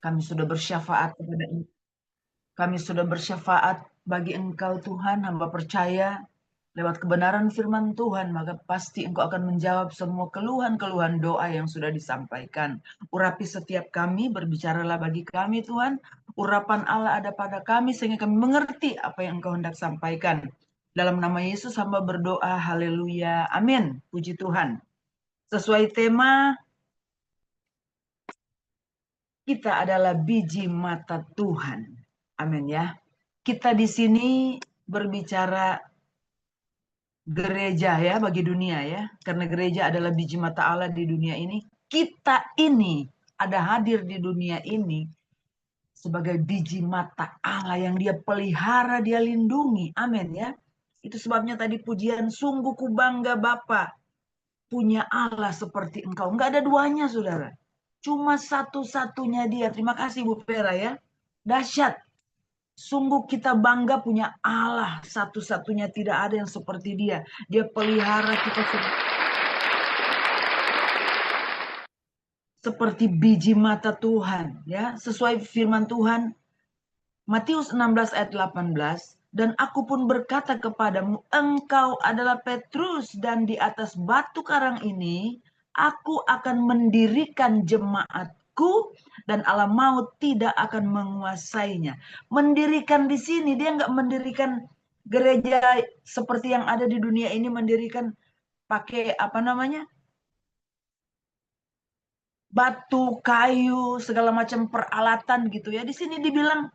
Kami sudah bersyafaat kepada Kami sudah bersyafaat bagi Engkau Tuhan, hamba percaya lewat kebenaran firman Tuhan, maka pasti Engkau akan menjawab semua keluhan-keluhan doa yang sudah disampaikan. Urapi setiap kami, berbicaralah bagi kami Tuhan. Urapan Allah ada pada kami sehingga kami mengerti apa yang Engkau hendak sampaikan. Dalam nama Yesus hamba berdoa, haleluya, amin. Puji Tuhan. Sesuai tema, kita adalah biji mata Tuhan. Amin ya. Kita di sini berbicara gereja ya bagi dunia ya. Karena gereja adalah biji mata Allah di dunia ini. Kita ini ada hadir di dunia ini sebagai biji mata Allah yang dia pelihara, dia lindungi. Amin ya. Itu sebabnya tadi pujian, sungguh ku bangga Bapa punya Allah seperti engkau. Enggak ada duanya saudara. Cuma satu-satunya dia. Terima kasih Bu Vera ya. Dahsyat. Sungguh kita bangga punya Allah satu-satunya, tidak ada yang seperti dia. Dia pelihara kita seperti biji mata Tuhan, ya. Sesuai firman Tuhan Matius 16 ayat 18, dan aku pun berkata kepadamu, engkau adalah Petrus, dan di atas batu karang ini aku akan mendirikan jemaatku, dan alam maut tidak akan menguasainya. Mendirikan di sini dia nggak mendirikan gereja seperti yang ada di dunia ini, mendirikan pakai apa namanya, batu, kayu, segala macam peralatan gitu ya. Di sini dibilang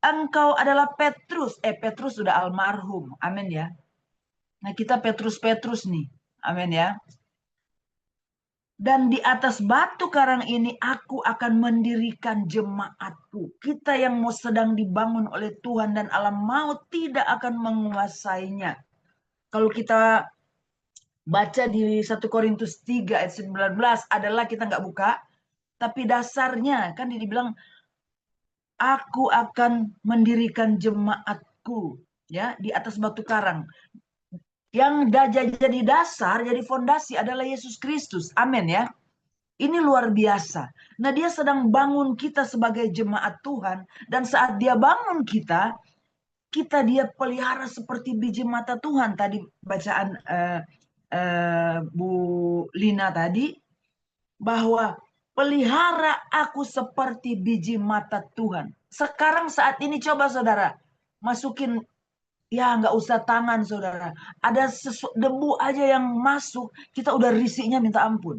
engkau adalah Petrus. Petrus sudah almarhum. Amin ya. Nah kita Petrus-Petrus nih. Amin ya. Dan di atas batu karang ini aku akan mendirikan jemaatku. Kita yang mau sedang dibangun oleh Tuhan dan alam maut tidak akan menguasainya. Kalau kita baca di 1 Korintus 3 ayat 19 adalah kita nggak buka. Tapi dasarnya kan dibilang aku akan mendirikan jemaatku ya di atas batu karang. Yang jadi dasar, jadi fondasi adalah Yesus Kristus. Amin ya. Ini luar biasa. Nah dia sedang bangun kita sebagai jemaat Tuhan. Dan saat dia bangun kita dia pelihara seperti biji mata Tuhan. Tadi bacaan Bu Lina tadi. Bahwa pelihara aku seperti biji mata Tuhan. Sekarang saat ini coba saudara. Masukin, ya nggak usah tangan saudara. Ada debu aja yang masuk, kita udah risiknya minta ampun.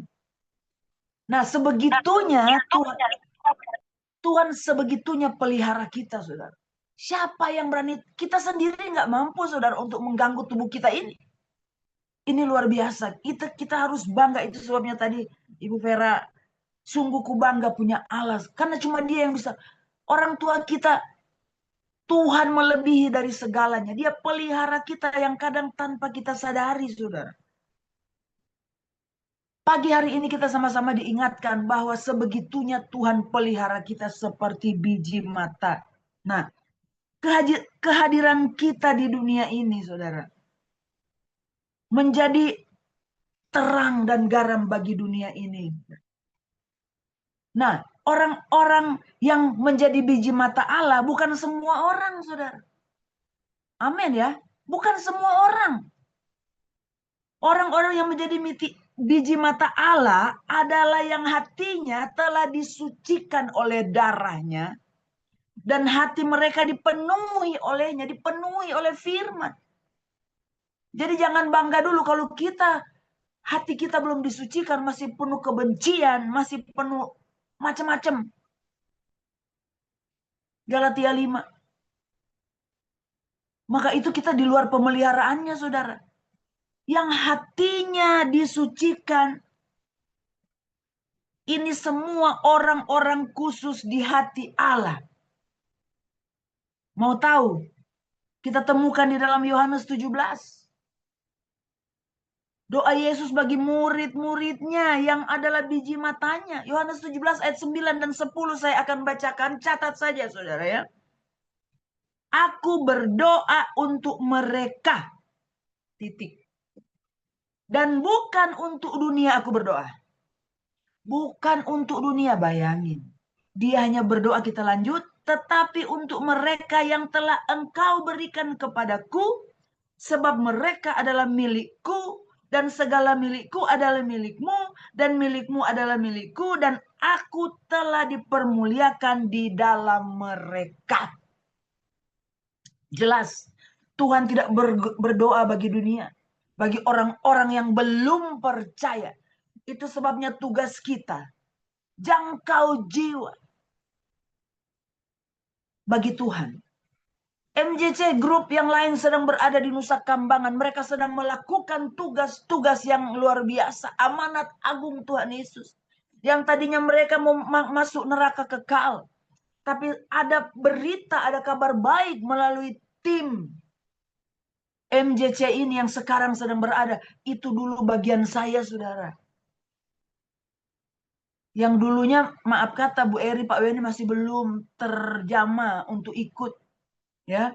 Nah sebegitunya Tuhan sebegitunya pelihara kita saudara. Siapa yang berani? Kita sendiri nggak mampu saudara untuk mengganggu tubuh kita ini. Ini luar biasa. Kita harus bangga. Itu sebabnya tadi Ibu Vera, sungguh ku bangga punya Allah. Karena cuma dia yang bisa. Orang tua kita, Tuhan melebihi dari segalanya. Dia pelihara kita yang kadang tanpa kita sadari, saudara. Pagi hari ini kita sama-sama diingatkan bahwa sebegitunya Tuhan pelihara kita seperti biji mata. Nah, kehadiran kita di dunia ini, saudara, menjadi terang dan garam bagi dunia ini. Nah, orang-orang yang menjadi biji mata Allah bukan semua orang, saudara. Amin ya. Bukan semua orang. Orang-orang yang menjadi biji mata Allah adalah yang hatinya telah disucikan oleh darahnya. Dan hati mereka dipenuhi olehnya, dipenuhi oleh firman. Jadi jangan bangga dulu kalau hati kita belum disucikan, masih penuh kebencian, masih penuh macam-macam. Galatia 5. Maka itu kita di luar pemeliharaannya, saudara. Yang hatinya disucikan. Ini semua orang-orang khusus di hati Allah. Mau tahu? Kita temukan di dalam Yohanes 17. Doa Yesus bagi murid-muridnya yang adalah biji matanya. Yohanes 17 ayat 9 dan 10 saya akan bacakan. Catat saja saudara ya. Aku berdoa untuk mereka. Titik. Dan bukan untuk dunia aku berdoa. Bukan untuk dunia, bayangin. Dia hanya berdoa kita lanjut, tetapi untuk mereka yang telah Engkau berikan kepadaku, sebab mereka adalah milikku, dan segala milikku adalah milikmu, dan milikmu adalah milikku, dan aku telah dipermuliakan di dalam mereka. Jelas, Tuhan tidak berdoa bagi dunia, bagi orang-orang yang belum percaya. Itu sebabnya tugas kita, jangkau jiwa bagi Tuhan. MJC Group yang lain sedang berada di Nusa Kambangan. Mereka sedang melakukan tugas-tugas yang luar biasa. Amanat agung Tuhan Yesus. Yang tadinya mereka mau masuk neraka kekal. Tapi ada berita, ada kabar baik melalui tim MJC ini yang sekarang sedang berada. Itu dulu bagian saya, saudara. Yang dulunya, maaf kata Bu Eri, Pak Weni masih belum terjama untuk ikut. Ya,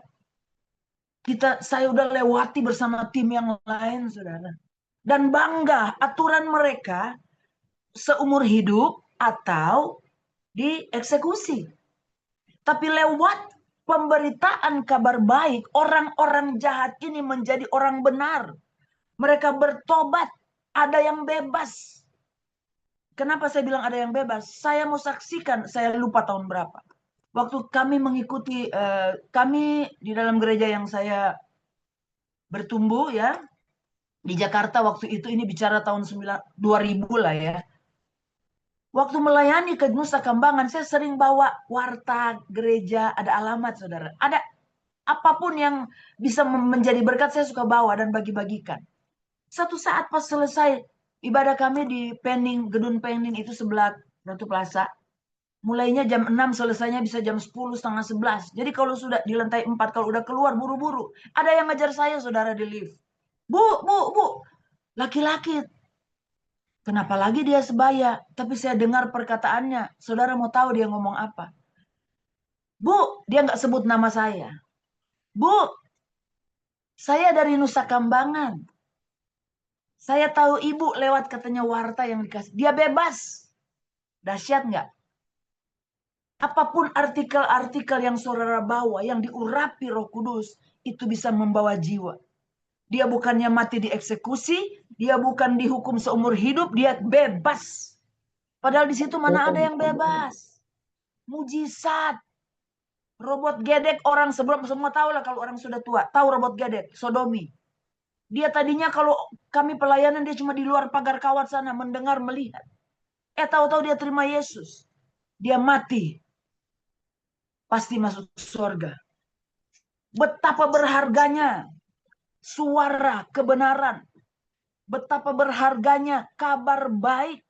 saya udah lewati bersama tim yang lain, saudara. Dan bangga aturan mereka seumur hidup atau dieksekusi. Tapi lewat pemberitaan kabar baik, orang-orang jahat ini menjadi orang benar. Mereka bertobat, ada yang bebas. Kenapa saya bilang ada yang bebas? Saya mau saksikan, saya lupa tahun berapa. Waktu kami mengikuti, kami di dalam gereja yang saya bertumbuh ya, di Jakarta waktu itu, ini bicara tahun 2000 lah ya. Waktu melayani ke Nusa Kambangan, saya sering bawa warta gereja, ada alamat, saudara. Ada apapun yang bisa menjadi berkat, saya suka bawa dan bagi-bagikan. Satu saat pas selesai ibadah kami di Pening, Gedung Pening itu sebelah Ratu Plaza, mulainya jam 6, selesainya bisa jam 10, setengah 11. Jadi kalau sudah di lantai 4, kalau udah keluar buru-buru. Ada yang ngajar saya, saudara, di lift. Bu, laki-laki. Kenapa lagi dia sebaya? Tapi saya dengar perkataannya. Saudara mau tahu dia ngomong apa? Bu, dia nggak sebut nama saya. Bu, saya dari Nusa Kambangan. Saya tahu ibu lewat katanya warta yang dikasih. Dia bebas. Dahsyat nggak? Apapun artikel-artikel yang saudara bawa, yang diurapi Roh Kudus, itu bisa membawa jiwa. Dia bukannya mati dieksekusi, dia bukan dihukum seumur hidup, dia bebas. Padahal di situ mana ada yang bebas? Mujizat. Robot gedek, orang sebelum semua tahu lah kalau orang sudah tua. Tahu robot gedek, sodomi. Dia tadinya kalau kami pelayanan, dia cuma di luar pagar kawat sana, mendengar, melihat. Tahu-tahu dia terima Yesus. Dia mati. Pasti masuk surga. Betapa berharganya suara kebenaran. Betapa berharganya kabar baik.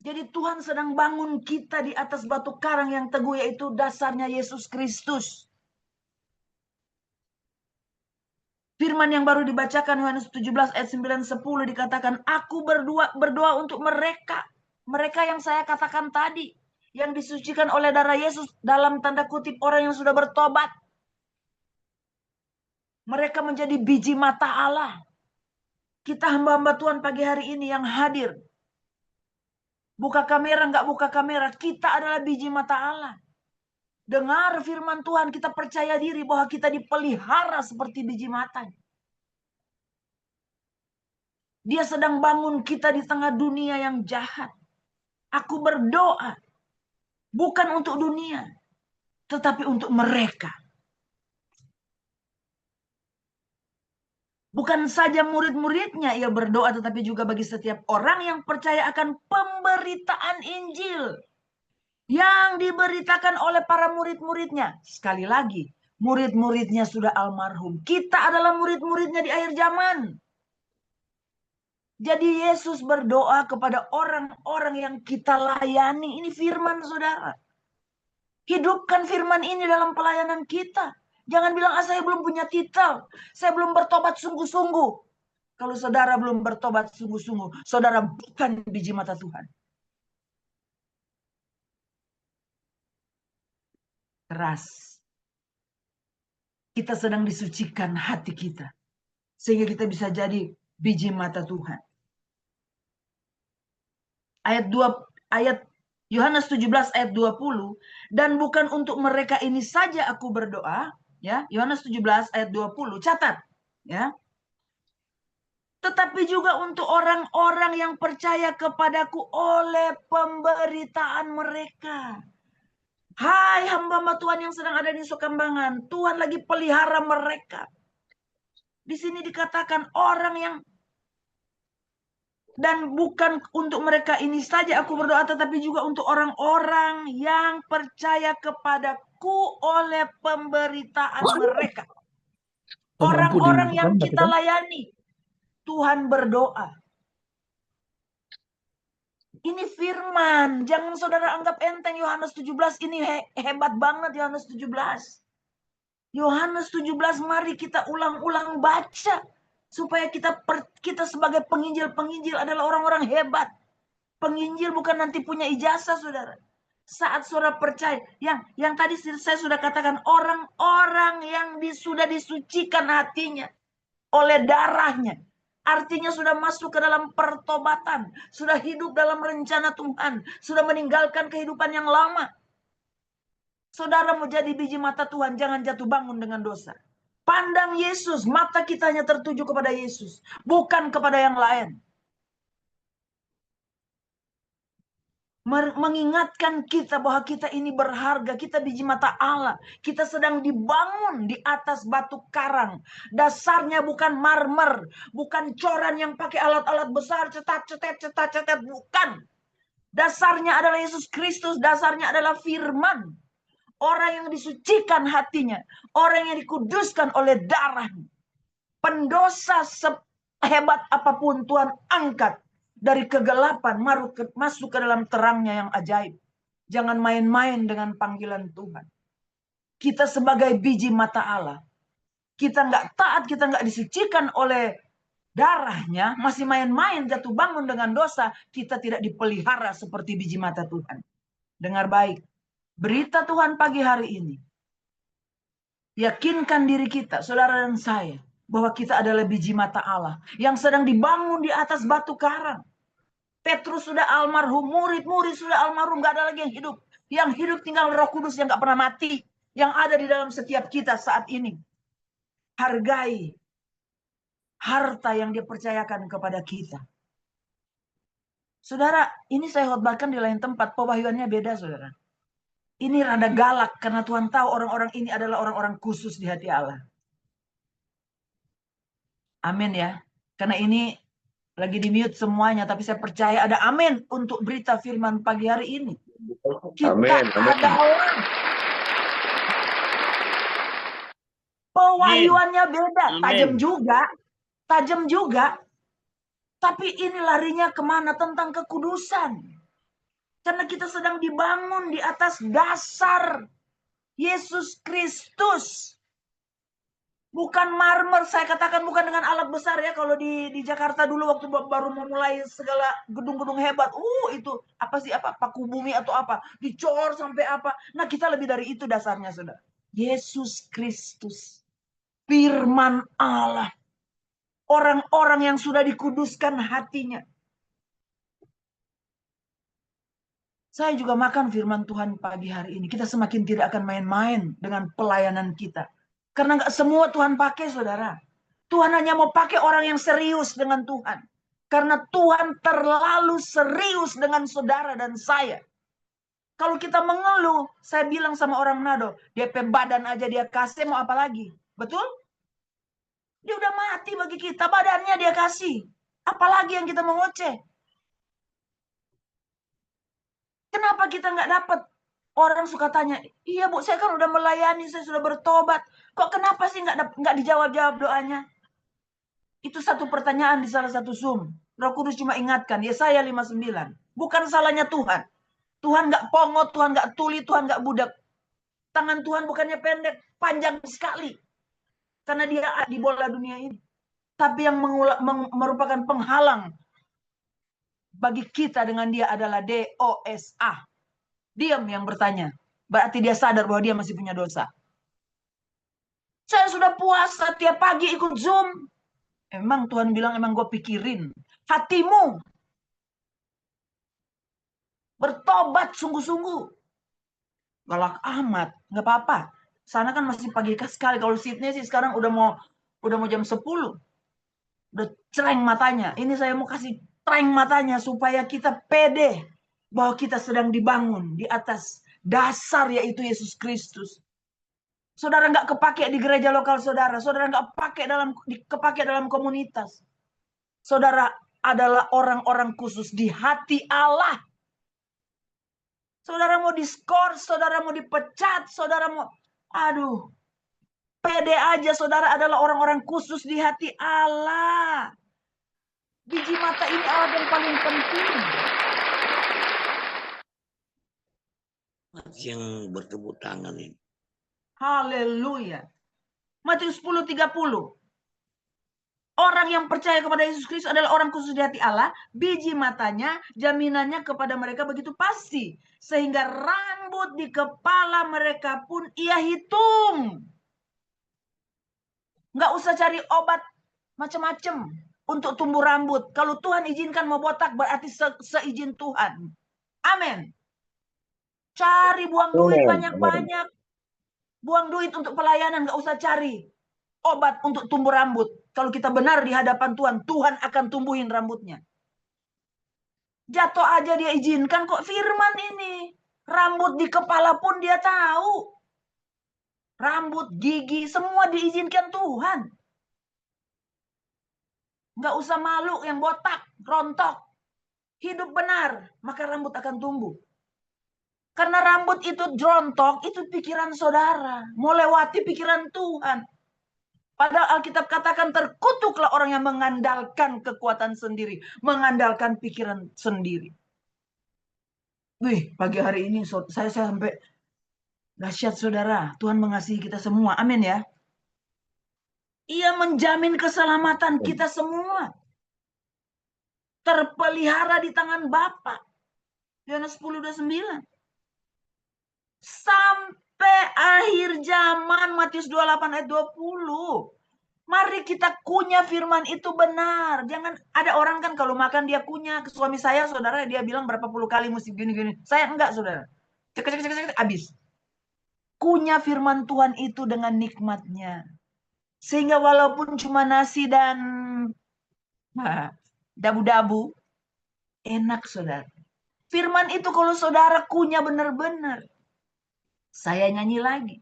Jadi Tuhan sedang bangun kita di atas batu karang yang teguh, yaitu dasarnya Yesus Kristus. Firman yang baru dibacakan Yohanes 17 ayat 9-10 dikatakan, aku berdoa untuk mereka. Mereka yang saya katakan tadi, yang disucikan oleh darah Yesus, dalam tanda kutip orang yang sudah bertobat. Mereka menjadi biji mata Allah. Kita hamba-hamba Tuhan pagi hari ini yang hadir. Buka kamera, nggak buka kamera, kita adalah biji mata Allah. Dengar firman Tuhan, kita percaya diri bahwa kita dipelihara seperti biji mata. Dia sedang bangun kita di tengah dunia yang jahat. Aku berdoa bukan untuk dunia, tetapi untuk mereka. Bukan saja murid-muridnya ia berdoa, tetapi juga bagi setiap orang yang percaya akan pemberitaan Injil yang diberitakan oleh para murid-muridnya. Sekali lagi, murid-muridnya sudah almarhum. Kita adalah murid-muridnya di akhir zaman. Jadi Yesus berdoa kepada orang-orang yang kita layani. Ini firman, saudara. Hidupkan firman ini dalam pelayanan kita. Jangan bilang, saya belum punya titel. Saya belum bertobat sungguh-sungguh. Kalau saudara belum bertobat sungguh-sungguh, saudara bukan biji mata Tuhan. Keras. Kita sedang disucikan hati kita. Sehingga kita bisa jadi biji mata Tuhan. Ayat Yohanes 17 ayat 20, dan bukan untuk mereka ini saja aku berdoa, ya. Yohanes 17 ayat 20, catat, ya. Tetapi juga untuk orang-orang yang percaya kepadaku oleh pemberitaan mereka. Hai hamba-hamba Tuhan yang sedang ada di Sukambangan, Tuhan lagi pelihara mereka. Di sini dikatakan orang yang, dan bukan untuk mereka ini saja aku berdoa, tetapi juga untuk orang-orang yang percaya kepadaku oleh pemberitaan mereka. Orang-orang yang kita layani, Tuhan berdoa. Ini firman, jangan saudara anggap enteng. Yohanes 17 ini hebat banget. Yohanes 17. Yohanes 17, mari kita ulang-ulang baca. Supaya kita sebagai penginjil-penginjil adalah orang-orang hebat. Penginjil bukan nanti punya ijazah, saudara. Saat saudara percaya, yang tadi saya sudah katakan, orang-orang yang sudah disucikan hatinya oleh darahnya. Artinya sudah masuk ke dalam pertobatan, sudah hidup dalam rencana Tuhan, sudah meninggalkan kehidupan yang lama. Saudara mau jadi biji mata Tuhan, jangan jatuh bangun dengan dosa. Pandang Yesus, mata kita hanya tertuju kepada Yesus, bukan kepada yang lain. Mengingatkan kita bahwa kita ini berharga, kita biji mata Allah. Kita sedang dibangun di atas batu karang. Dasarnya bukan marmer, bukan coran yang pakai alat-alat besar, cetat, bukan. Dasarnya adalah Yesus Kristus, dasarnya adalah firman. Orang yang disucikan hatinya, orang yang dikuduskan oleh darahnya. Pendosa sehebat apapun Tuhan angkat dari kegelapan masuk ke dalam terangnya yang ajaib. Jangan main-main dengan panggilan Tuhan. Kita sebagai biji mata Allah, kita nggak taat, kita nggak disucikan oleh darahnya, masih main-main jatuh bangun dengan dosa, kita tidak dipelihara seperti biji mata Tuhan. Dengar baik, berita Tuhan pagi hari ini, yakinkan diri kita, saudara dan saya, bahwa kita adalah biji mata Allah yang sedang dibangun di atas batu karang. Petrus sudah almarhum, murid-murid sudah almarhum, gak ada lagi yang hidup. Yang hidup tinggal Roh Kudus yang gak pernah mati, yang ada di dalam setiap kita saat ini. Hargai harta yang dipercayakan kepada kita. Saudara, ini saya khotbahkan di lain tempat, pewahyuannya beda, saudara. Ini rada galak karena Tuhan tahu orang-orang ini adalah orang-orang khusus di hati Allah. Amin ya. Karena ini lagi di mute semuanya, tapi saya percaya ada amin untuk berita firman pagi hari ini. Kita Amin. ada orang. Pewahyuannya beda, tajam juga. Tapi ini larinya kemana? Tentang kekudusan. Karena kita sedang dibangun di atas dasar Yesus Kristus. Bukan marmer, saya katakan bukan dengan alat besar ya. Kalau di Jakarta dulu waktu baru memulai segala gedung-gedung hebat. Itu apa sih, paku bumi atau apa. Dicor sampai apa. Nah kita lebih dari itu dasarnya, saudara. Yesus Kristus. Firman Allah. Orang-orang yang sudah dikuduskan hatinya. Saya juga makan firman Tuhan pagi hari ini. Kita semakin tidak akan main-main dengan pelayanan kita. Karena gak semua Tuhan pakai, saudara. Tuhan hanya mau pakai orang yang serius dengan Tuhan. Karena Tuhan terlalu serius dengan saudara dan saya. Kalau kita mengeluh, saya bilang sama orang Manado, DP badan aja dia kasih, mau apa lagi? Betul? Dia udah mati bagi kita, badannya dia kasih. Apalagi yang kita mau ngoceh? Kenapa kita nggak dapat? Orang suka tanya, iya Bu, saya kan udah melayani, saya sudah bertobat. Kok kenapa sih nggak dijawab-jawab doanya? Itu satu pertanyaan di salah satu Zoom. Roh Kudus cuma ingatkan, Yesaya 59. Bukan salahnya Tuhan. Tuhan nggak pongot, Tuhan nggak tuli, Tuhan nggak budak. Tangan Tuhan bukannya pendek, panjang sekali. Karena dia di bola dunia ini. Tapi yang merupakan penghalang bagi kita dengan dia adalah DOSA. Diam yang bertanya. Berarti dia sadar bahwa dia masih punya dosa. Saya sudah puasa tiap pagi ikut Zoom. Emang Tuhan bilang, emang gue pikirin. Hatimu. Bertobat sungguh-sungguh. Galak amat, nggak apa-apa. Sana kan masih pagi sekali. Kalau Sydney sih sekarang udah mau jam 10. Udah cereng matanya. Ini saya mau kasih cereng matanya supaya kita pede bahwa kita sedang dibangun di atas dasar yaitu Yesus Kristus. Saudara nggak kepake di gereja lokal saudara. Saudara nggak kepake dalam komunitas. Saudara adalah orang-orang khusus di hati Allah. Saudara mau diskor, saudara mau dipecat, saudara mau... Aduh, pede aja saudara adalah orang-orang khusus di hati Allah. Biji mata ini alat yang paling penting. Yang bertepuk tangan ini. Haleluya. Matius 10:30. Orang yang percaya kepada Yesus Kristus adalah orang khusus di hati Allah. Biji matanya, jaminannya kepada mereka begitu pasti. Sehingga rambut di kepala mereka pun ia hitung. Nggak usah cari obat macam-macam untuk tumbuh rambut. Kalau Tuhan izinkan mau botak berarti seizin Tuhan. Amin. Cari buang duit banyak-banyak. Buang duit untuk pelayanan, nggak usah cari obat untuk tumbuh rambut. Kalau kita benar di hadapan Tuhan, Tuhan akan tumbuhin rambutnya. Jatuh aja dia izinkan kok, firman ini. Rambut di kepala pun dia tahu. Rambut, gigi, semua diizinkan Tuhan. Nggak usah malu yang botak, rontok. Hidup benar, maka rambut akan tumbuh. Karena rambut itu rontok, itu pikiran saudara. Mau lewati pikiran Tuhan. Padahal Alkitab katakan terkutuklah orang yang mengandalkan kekuatan sendiri. Mengandalkan pikiran sendiri. Wih, pagi hari ini saya sampai dahsyat saudara. Tuhan mengasihi kita semua. Amin ya. Ia menjamin keselamatan kita semua. Terpelihara di tangan Bapa. Yohanes 10:29. Sampai akhir zaman, Matius 28 ayat 20. Mari kita kunyah firman itu benar. Jangan ada orang kan kalau makan dia kunyah. Suami saya, saudara, dia bilang berapa puluh kali mesti gini-gini. Saya enggak, saudara. Cek, habis. Kunyah firman Tuhan itu dengan nikmatnya. Sehingga walaupun cuma nasi dan dabu-dabu, enak, saudara. Firman itu kalau saudara kunyah benar-benar. Saya nyanyi lagi.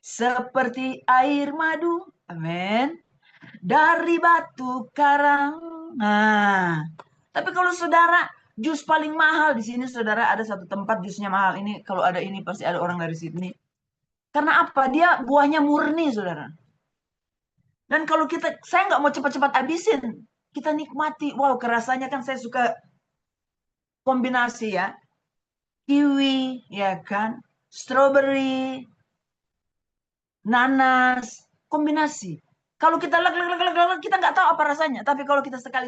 Seperti air madu. Amin. Dari batu karang. Nah, tapi kalau saudara, jus paling mahal di sini saudara ada satu tempat jusnya mahal. Ini kalau ada ini pasti ada orang dari sini. Karena apa? Dia buahnya murni, saudara. Dan kalau saya nggak mau cepat-cepat habisin. Kita nikmati. Wow, kerasanya kan saya suka kombinasi ya. Kiwi, ya kan? Strawberry, nanas, kombinasi. Kalau kita kita nggak tahu apa rasanya. Tapi kalau kita sekali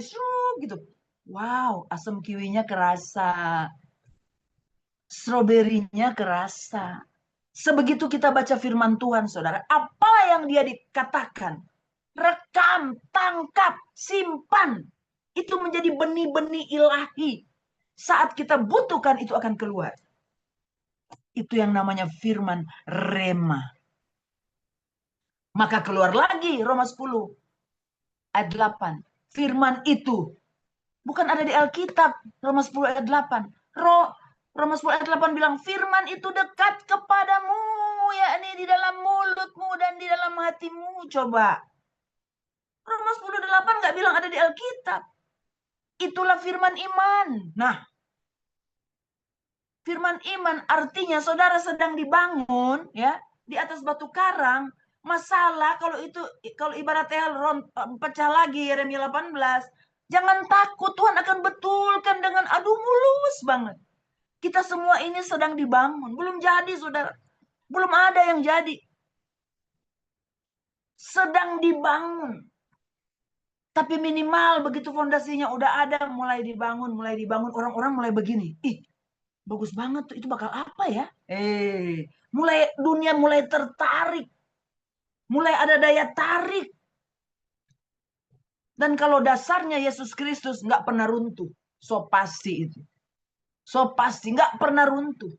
gitu, wow, asam kiwinya kerasa, stroberinya kerasa. Sebegitu kita baca firman Tuhan, saudara, apa yang dia dikatakan, rekam, tangkap, simpan, itu menjadi benih-benih ilahi. Saat kita butuhkan itu akan keluar. Itu yang namanya firman rema. Maka keluar lagi Roma 10 ayat 8. Firman itu bukan ada di Alkitab. Roma 10 ayat 8. Roma 10 ayat 8 bilang firman itu dekat kepadamu, yakni di dalam mulutmu dan di dalam hatimu. Coba. Roma 10 ayat 8 nggak bilang ada di Alkitab. Itulah firman iman. Nah, firman iman artinya saudara sedang dibangun ya di atas batu karang. Masalah kalau ibaratnya pecah lagi Yeremia 18, jangan takut, Tuhan akan betulkan dengan mulus banget. Kita semua ini sedang dibangun, belum jadi saudara. Belum ada yang jadi. Sedang dibangun. Tapi minimal begitu fondasinya udah ada, mulai dibangun, orang-orang mulai begini. Ih, bagus banget tuh, itu bakal apa ya? Dunia mulai tertarik. Mulai ada daya tarik. Dan kalau dasarnya Yesus Kristus nggak pernah runtuh. So pasti itu. So pasti nggak pernah runtuh.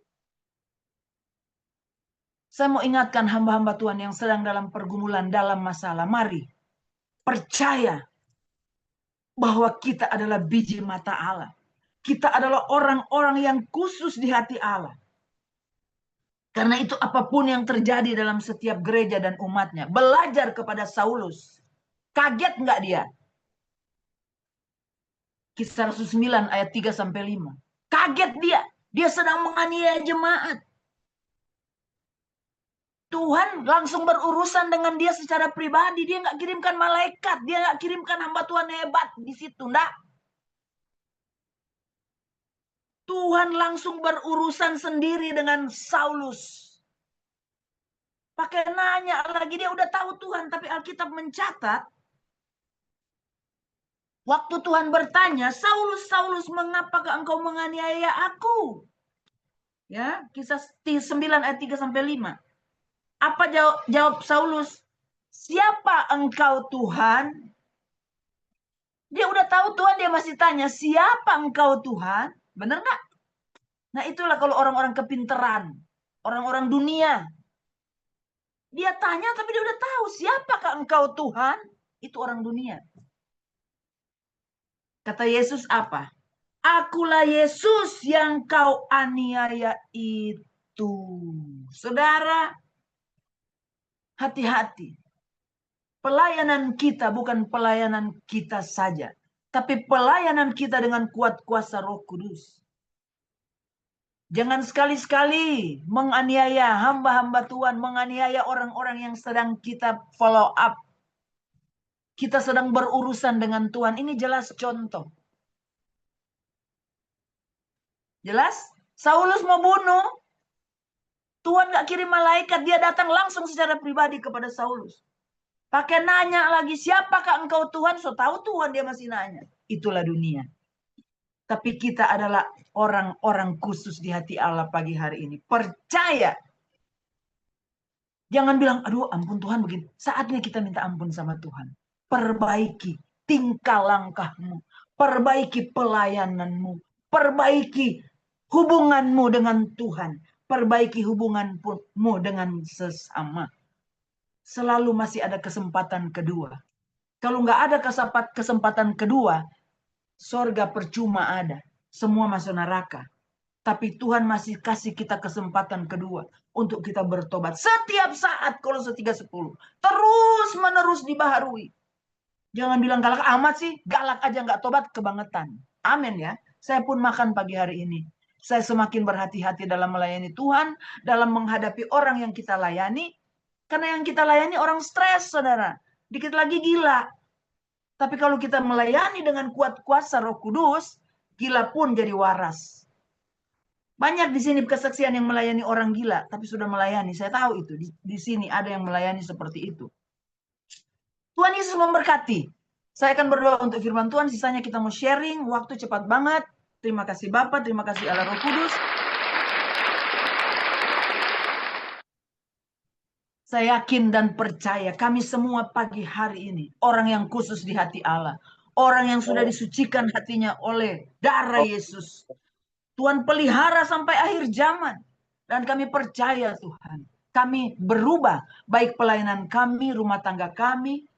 Saya mau ingatkan hamba-hamba Tuhan yang sedang dalam pergumulan, dalam masalah. Mari percaya bahwa kita adalah biji mata Allah. Kita adalah orang-orang yang khusus di hati Allah. Karena itu apapun yang terjadi dalam setiap gereja dan umatnya. Belajar kepada Saulus. Kaget nggak dia? Kisah Rasul 9 ayat 3-5. Kaget dia. Dia sedang menganiaya jemaat. Tuhan langsung berurusan dengan dia secara pribadi. Dia nggak kirimkan malaikat. Dia nggak kirimkan hamba Tuhan hebat di situ. Nggak. Tuhan langsung berurusan sendiri dengan Saulus. Pakai nanya lagi. Dia udah tahu Tuhan. Tapi Alkitab mencatat. Waktu Tuhan bertanya, Saulus, Saulus, mengapakah engkau menganiaya aku? Ya, kisah 9 ayat 3-5. Apa jawab Saulus? Siapa engkau Tuhan? Dia udah tahu Tuhan, dia masih tanya, siapa engkau Tuhan? Benar nggak? Nah itulah kalau orang-orang kepinteran, orang-orang dunia. Dia tanya tapi dia udah tahu, siapakah engkau Tuhan? Itu orang dunia. Kata Yesus apa? Akulah Yesus yang kau aniaya itu. Saudara, hati-hati. Pelayanan kita bukan pelayanan kita saja. Tapi pelayanan kita dengan kuat kuasa Roh Kudus. Jangan sekali-sekali menganiaya hamba-hamba Tuhan. Menganiaya orang-orang yang sedang kita follow up. Kita sedang berurusan dengan Tuhan. Ini jelas contoh. Jelas? Saulus mau bunuh. Tuhan gak kirim malaikat. Dia datang langsung secara pribadi kepada Saulus. Pakai nanya lagi. Siapakah engkau Tuhan? So tahu Tuhan dia masih nanya. Itulah dunia. Tapi kita adalah orang-orang khusus di hati Allah pagi hari ini. Percaya. Jangan bilang, aduh ampun Tuhan begini. Saatnya kita minta ampun sama Tuhan. Perbaiki tingkah langkahmu. Perbaiki pelayananmu. Perbaiki hubunganmu dengan Tuhan. Perbaiki hubunganmu dengan sesama. Selalu masih ada kesempatan kedua. Kalau nggak ada kesempatan kedua, sorga percuma ada. Semua masuk neraka. Tapi Tuhan masih kasih kita kesempatan kedua untuk kita bertobat. Setiap saat Kolose 3:10. Terus menerus dibaharui. Jangan bilang galak amat sih. Galak aja nggak tobat, kebangetan. Amin ya. Saya pun makan pagi hari ini. Saya semakin berhati-hati dalam melayani Tuhan. Dalam menghadapi orang yang kita layani. Karena yang kita layani orang stres, saudara. Dikit lagi gila. Tapi kalau kita melayani dengan kuat kuasa Roh Kudus, gila pun jadi waras. Banyak di sini kesaksian yang melayani orang gila, tapi sudah melayani. Saya tahu itu. Di sini ada yang melayani seperti itu. Tuhan Yesus memberkati. Saya akan berdoa untuk firman Tuhan. Sisanya kita mau sharing. Waktu cepat banget. Terima kasih Bapak. Terima kasih Allah Roh Kudus. Saya yakin dan percaya kami semua pagi hari ini. Orang yang khusus di hati Allah. Orang yang sudah disucikan hatinya oleh darah Yesus. Tuhan pelihara sampai akhir zaman. Dan kami percaya Tuhan. Kami berubah. Baik pelayanan kami, rumah tangga kami.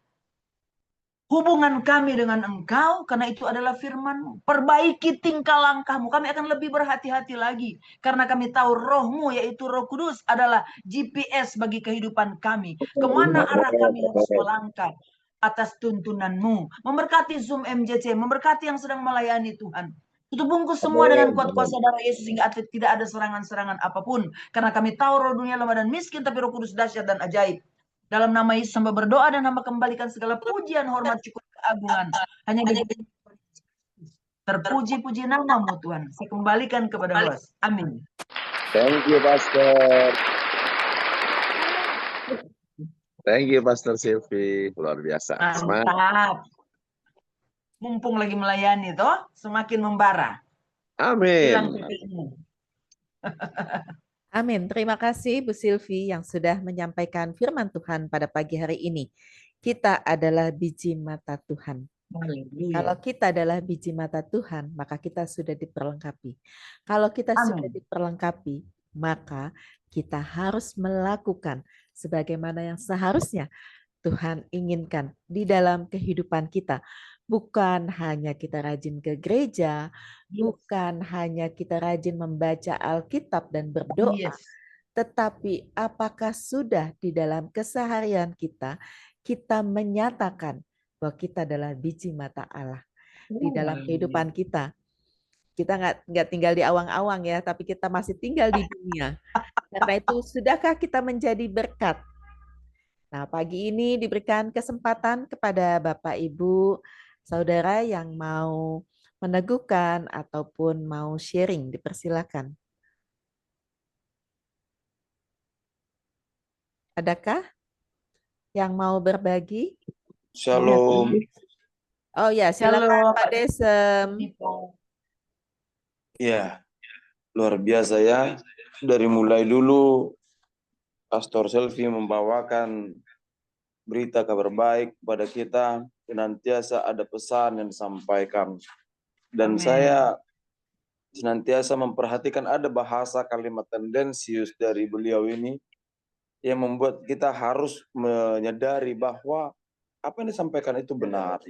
Hubungan kami dengan Engkau. Karena itu adalah firman-Mu. Perbaiki tingkah langkahmu. Kami akan lebih berhati-hati lagi. Karena kami tahu Roh-Mu yaitu Roh Kudus adalah GPS bagi kehidupan kami. Kemana arah kami harus melangkah. Atas tuntunan-Mu. Memberkati Zoom MJC. Memberkati yang sedang melayani Tuhan. Tutup bungkus semua dengan kuat kuasa darah Yesus hingga tidak ada serangan-serangan apapun. Karena kami tahu roh dunia lemah dan miskin, tapi Roh Kudus dahsyat dan ajaib. Dalam nama Yesus hamba berdoa dan hamba kembalikan segala pujian, hormat, syukur, keagungan. Hanya bagi terpuji-puji namamu Tuhan. Saya kembalikan kepada host. Amin. Thank you, Pastor. Thank you, Pastor Silvi. Luar biasa. Semangat. Mantap. Mumpung lagi melayani toh, semakin membara. Hilang Amin. titikmu. Amin. Terima kasih Bu Silvi yang sudah menyampaikan firman Tuhan pada pagi hari ini. Kita adalah biji mata Tuhan. Haleluya. Kalau kita adalah biji mata Tuhan, maka kita sudah diperlengkapi. Kalau kita sudah Amin. diperlengkapi, maka kita harus melakukan sebagaimana yang seharusnya Tuhan inginkan di dalam kehidupan kita. Bukan hanya kita rajin ke gereja, Yes. bukan hanya kita rajin membaca Alkitab dan berdoa, Yes. tetapi apakah sudah di dalam keseharian kita menyatakan bahwa kita adalah biji mata Allah di dalam kehidupan kita. Kita nggak tinggal di awang-awang ya, tapi kita masih tinggal di dunia. Karena itu, sudahkah kita menjadi berkat? Nah, pagi ini diberikan kesempatan kepada Bapak, Ibu, Saudara yang mau meneguhkan ataupun mau sharing, dipersilakan. Adakah yang mau berbagi? Shalom. Oh ya, silakan Shalom, Pak Desem. Ya, luar biasa ya. Dari mulai dulu Pastor Selvi membawakan berita kabar baik kepada kita, senantiasa ada pesan yang disampaikan. Dan Amin. saya senantiasa memperhatikan ada bahasa kalimat tendensius dari beliau ini yang membuat kita harus menyadari bahwa apa yang disampaikan itu benar.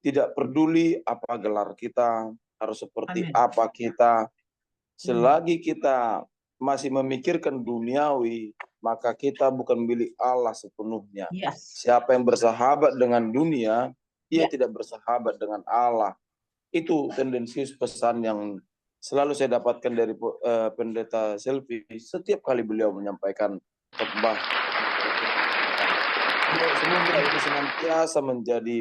Tidak peduli apa gelar kita, harus seperti Amin. apa kita, selagi kita masih memikirkan duniawi, maka kita bukan milik Allah sepenuhnya. Yes. Siapa yang bersahabat dengan dunia, ia Ya. tidak bersahabat dengan Allah. Itu tendensius pesan yang selalu saya dapatkan dari Pendeta Selvi setiap kali beliau menyampaikan khotbah. Semoga ini senantiasa menjadi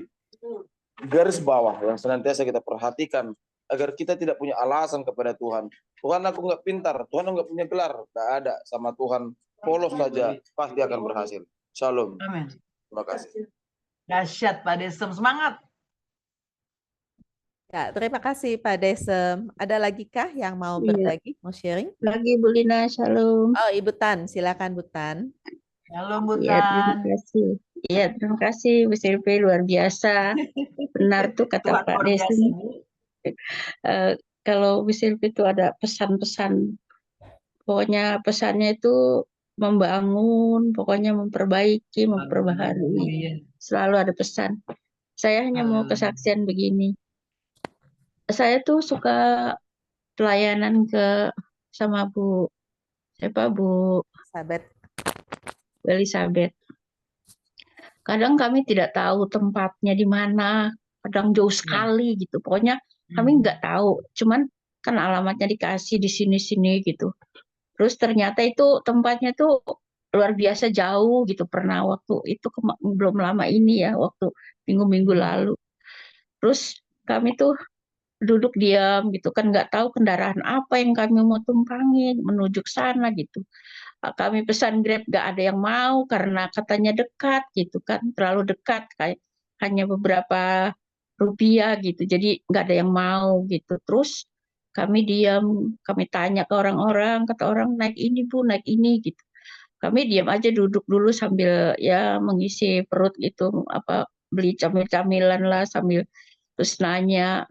garis bawah yang senantiasa kita perhatikan agar kita tidak punya alasan kepada Tuhan. Tuhan, aku nggak pintar, Tuhan, aku nggak punya gelar, nggak ada. Sama Tuhan polos saja pasti akan berhasil. Shalom. Amin. Terima kasih. Dahsyat Pak Desem, semangat. Ya, terima kasih Pak Desem. Ada lagi kah yang mau Iya. berbagi, mau sharing? Lagi Bu Lina, shalom. Oh, Ibu Tan, silakan Bu Tan. Shalom Bu Iya, terima Tan. kasih. Iya, terima kasih Bu Silvi, luar biasa. Benar tuh kata Tuhan Pak luar biasa, Desem. Bu. Kalau Bu Silvi itu ada pesan-pesan, pokoknya pesannya itu membangun, pokoknya memperbaiki, memperbaharui. Haleluya. Selalu ada pesan. Saya hanya mau kesaksian begini. Saya tuh suka pelayanan sama Bu Sahabat. Elizabeth. Kadang kami tidak tahu tempatnya di mana, kadang jauh sekali gitu. Pokoknya kami nggak tahu, cuman kan alamatnya dikasih di sini-sini gitu. Terus ternyata itu tempatnya tuh luar biasa jauh gitu. Pernah waktu itu belum lama ini ya, waktu minggu-minggu lalu. Terus kami tuh duduk diam gitu kan, nggak tahu kendaraan apa yang kami mau tumpangin menuju ke sana gitu. Kami pesan Grab, gak ada yang mau karena katanya dekat gitu kan, terlalu dekat, kayak hanya beberapa rupiah gitu, jadi gak ada yang mau gitu. Terus kami diam, kami tanya ke orang-orang, kata orang naik ini Bu, naik ini gitu. Kami diam aja, duduk dulu sambil ya mengisi perut gitu, apa beli camil-camilan lah sambil, terus nanya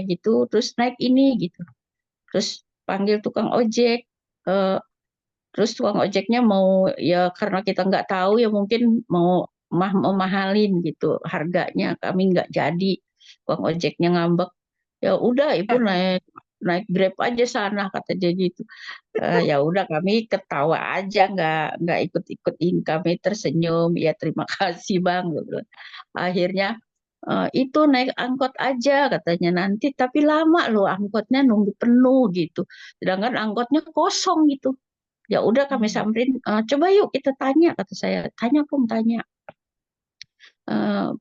gitu, terus naik ini gitu. Terus panggil tukang ojek, terus tukang ojeknya mau ya karena kita nggak tahu ya mungkin mau memahalin gitu harganya, kami nggak jadi. Tukang ojeknya ngambek, ya udah Ibu naik Grab aja sana, kata dia gitu. Ya udah kami ketawa aja, nggak ikut-ikutin, kami tersenyum, ya terima kasih Bang gitu. Akhirnya itu naik angkot aja katanya, nanti tapi lama loh angkotnya, nunggu penuh gitu, sedangkan angkotnya kosong gitu. Ya udah kami samperin, coba yuk kita tanya, kata saya. Tanya Pung, tanya.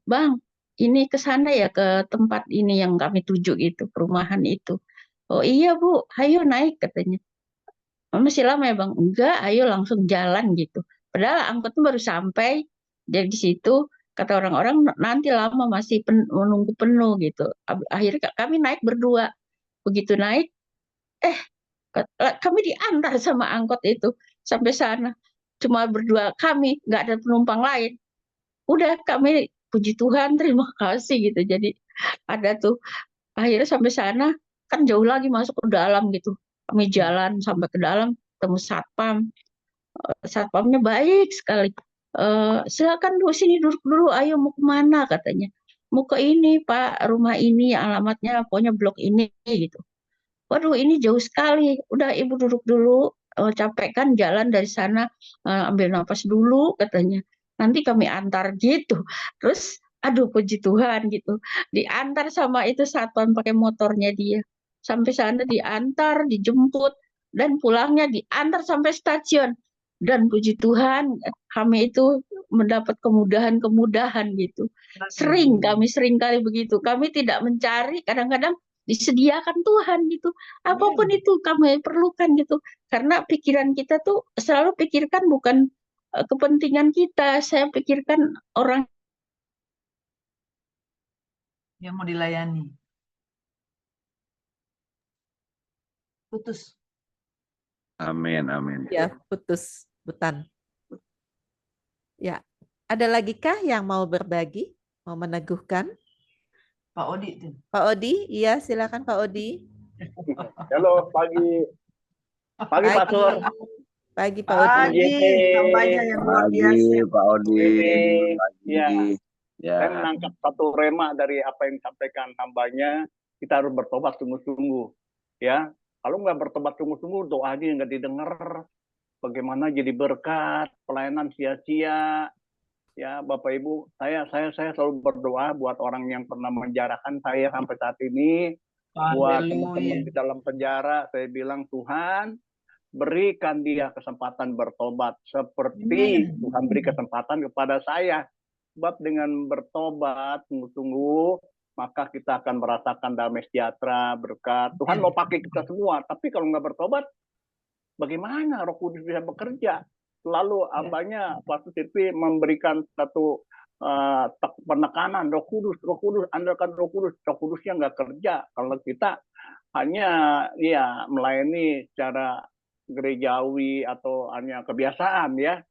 Bang, ini ke sana ya, ke tempat ini yang kami tuju itu, perumahan itu. Oh iya Bu, ayo naik katanya. Masih lama ya Bang? Enggak, ayo langsung jalan gitu. Padahal angkotnya baru sampai, dari situ kata orang-orang nanti lama, masih menunggu penuh gitu. Akhirnya kami naik berdua. Begitu naik, kami diantar sama angkot itu sampai sana, cuma berdua kami, nggak ada penumpang lain. Udah kami puji Tuhan, terima kasih gitu. Jadi ada tuh akhirnya sampai sana kan jauh lagi masuk ke dalam gitu. Kami jalan sampai ke dalam, ketemu satpam. Satpamnya baik sekali. Silakan dulu sini duduk dulu, ayo mau kemana katanya. Mau ke ini Pak, rumah ini alamatnya pokoknya blok ini gitu. Waduh ini jauh sekali, udah ibu duduk dulu, capek kan jalan dari sana, ambil nafas dulu katanya. Nanti kami antar gitu. Terus aduh puji Tuhan gitu. Diantar sama itu satpam pakai motornya dia. Sampai sana diantar, dijemput, dan pulangnya diantar sampai stasiun. Dan puji Tuhan kami itu mendapat kemudahan-kemudahan gitu. Kami sering kali begitu. Kami tidak mencari, kadang-kadang disediakan Tuhan gitu. Apapun itu kami perlukan gitu. Karena pikiran kita tuh selalu pikirkan bukan kepentingan kita. Saya pikirkan orang yang mau dilayani. Putus. Amin, amin. Ya, putus, Butan. Ya, ada lagi kah yang mau berbagi, mau meneguhkan? Pak Odi tuh. Pak Odi, iya silakan Pak Odi. Halo, pagi. Pagi, Pak Sur. Pagi Pak Odi. Pagi, tambahnya yang luar Pagi, biasa. Pak Odi. Pagi. Ya, Ya. saya menangkap satu rema dari apa yang disampaikan hambanya. Kita harus bertobat sungguh-sungguh. Ya, kalau nggak bertobat sungguh-sungguh, doanya nggak didengar. Bagaimana jadi berkat, pelayanan sia-sia. Ya, Bapak Ibu, saya selalu berdoa buat orang yang pernah menjarakan saya sampai saat ini. Buat teman-teman di dalam penjara, saya bilang Tuhan berikan dia kesempatan bertobat seperti Tuhan beri kesempatan kepada saya. Sebab dengan bertobat sungguh-sungguh, maka kita akan merasakan damai sejahtera, berkat. Tuhan mau pakai kita semua, tapi kalau nggak bertobat, bagaimana Roh Kudus bisa bekerja? Lalu hambanya Pastor Silvi memberikan satu penekanan, Roh Kudus, andalkan Roh Kudusnya nggak kerja kalau kita hanya ya melayani secara gerejawi atau hanya kebiasaan ya,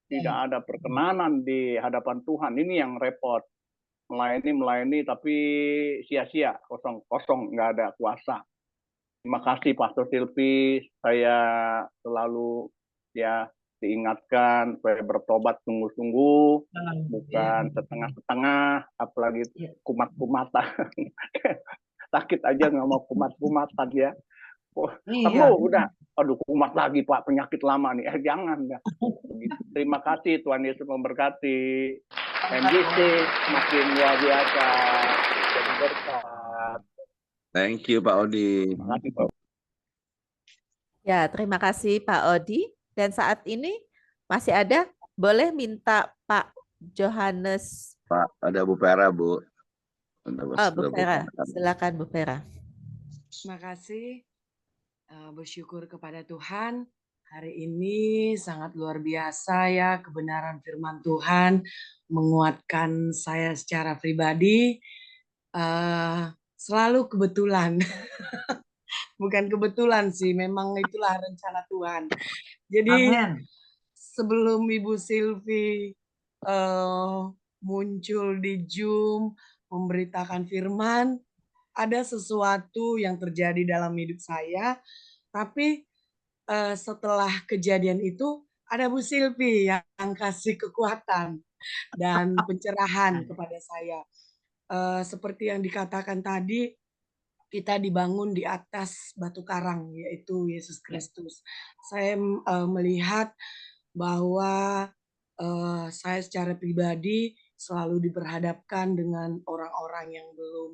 tidak ada perkenanan di hadapan Tuhan. Ini yang repot, melayani tapi sia-sia, kosong nggak ada kuasa. Terima kasih Pastor Silvi, saya selalu ya diingatkan supaya bertobat sungguh-sungguh, bukan setengah-setengah, apalagi kumat-kumatan. Sakit aja nggak mau kumat-kumatan ya. Sembuh udah, aduh kumat lagi Pak, penyakit lama nih. Jangan ya. Terima kasih, Tuhan Yesus memberkati. MGC makin luar biasa. Jadi berkat. Thank you Pak Odi. Terima kasih Pak. Ya, terima kasih Pak Odi. Dan saat ini masih ada, boleh minta Pak Johannes. Pak, ada Bu Pera, Bu. Bu Pera, silakan Bu Pera. Terima kasih. Bersyukur kepada Tuhan. Hari ini sangat luar biasa ya, kebenaran firman Tuhan menguatkan saya secara pribadi. Selalu kebetulan. Bukan kebetulan sih, memang itulah rencana Tuhan. Jadi sebelum Ibu Silvi muncul di Zoom memberitakan firman, ada sesuatu yang terjadi dalam hidup saya. Tapi setelah kejadian itu ada Bu Silvi yang kasih kekuatan dan pencerahan kepada saya. Seperti yang dikatakan tadi, kita dibangun di atas batu karang, yaitu Yesus Kristus. Saya melihat bahwa saya secara pribadi selalu diperhadapkan dengan orang-orang yang belum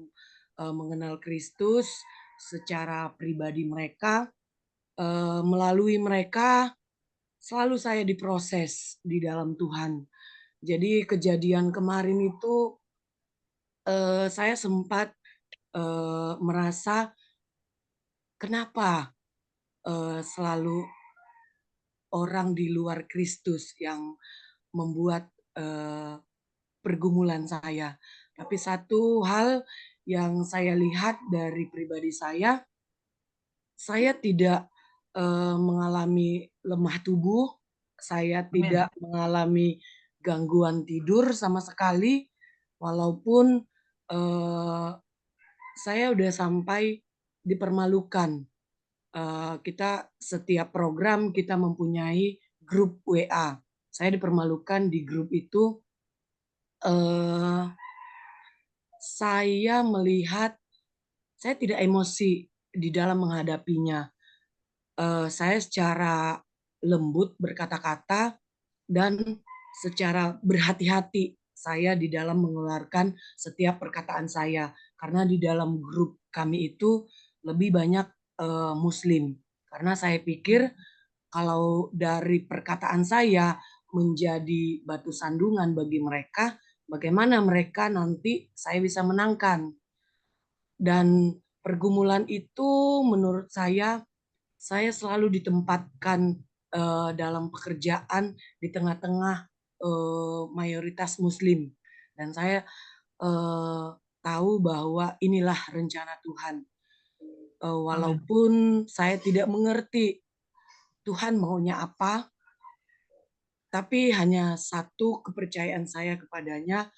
mengenal Kristus secara pribadi mereka. Melalui mereka selalu saya diproses di dalam Tuhan. Jadi kejadian kemarin itu saya sempat merasa kenapa selalu orang di luar Kristus yang membuat pergumulan saya. Tapi satu hal yang saya lihat dari pribadi saya tidak mengalami lemah tubuh, saya tidak mengalami gangguan tidur sama sekali, walaupun saya udah sampai dipermalukan. Kita setiap program kita mempunyai grup WA. Saya dipermalukan di grup itu. Saya melihat saya tidak emosi di dalam menghadapinya. Saya secara lembut berkata-kata dan secara berhati-hati saya di dalam mengeluarkan setiap perkataan saya. Karena di dalam grup kami itu lebih banyak Muslim. Karena saya pikir kalau dari perkataan saya menjadi batu sandungan bagi mereka, bagaimana mereka nanti saya bisa menangkan. Dan pergumulan itu menurut saya selalu ditempatkan dalam pekerjaan di tengah-tengah mayoritas Muslim. Dan saya tahu bahwa inilah rencana Tuhan. Walaupun saya tidak mengerti Tuhan maunya apa, tapi hanya satu kepercayaan saya kepadanya,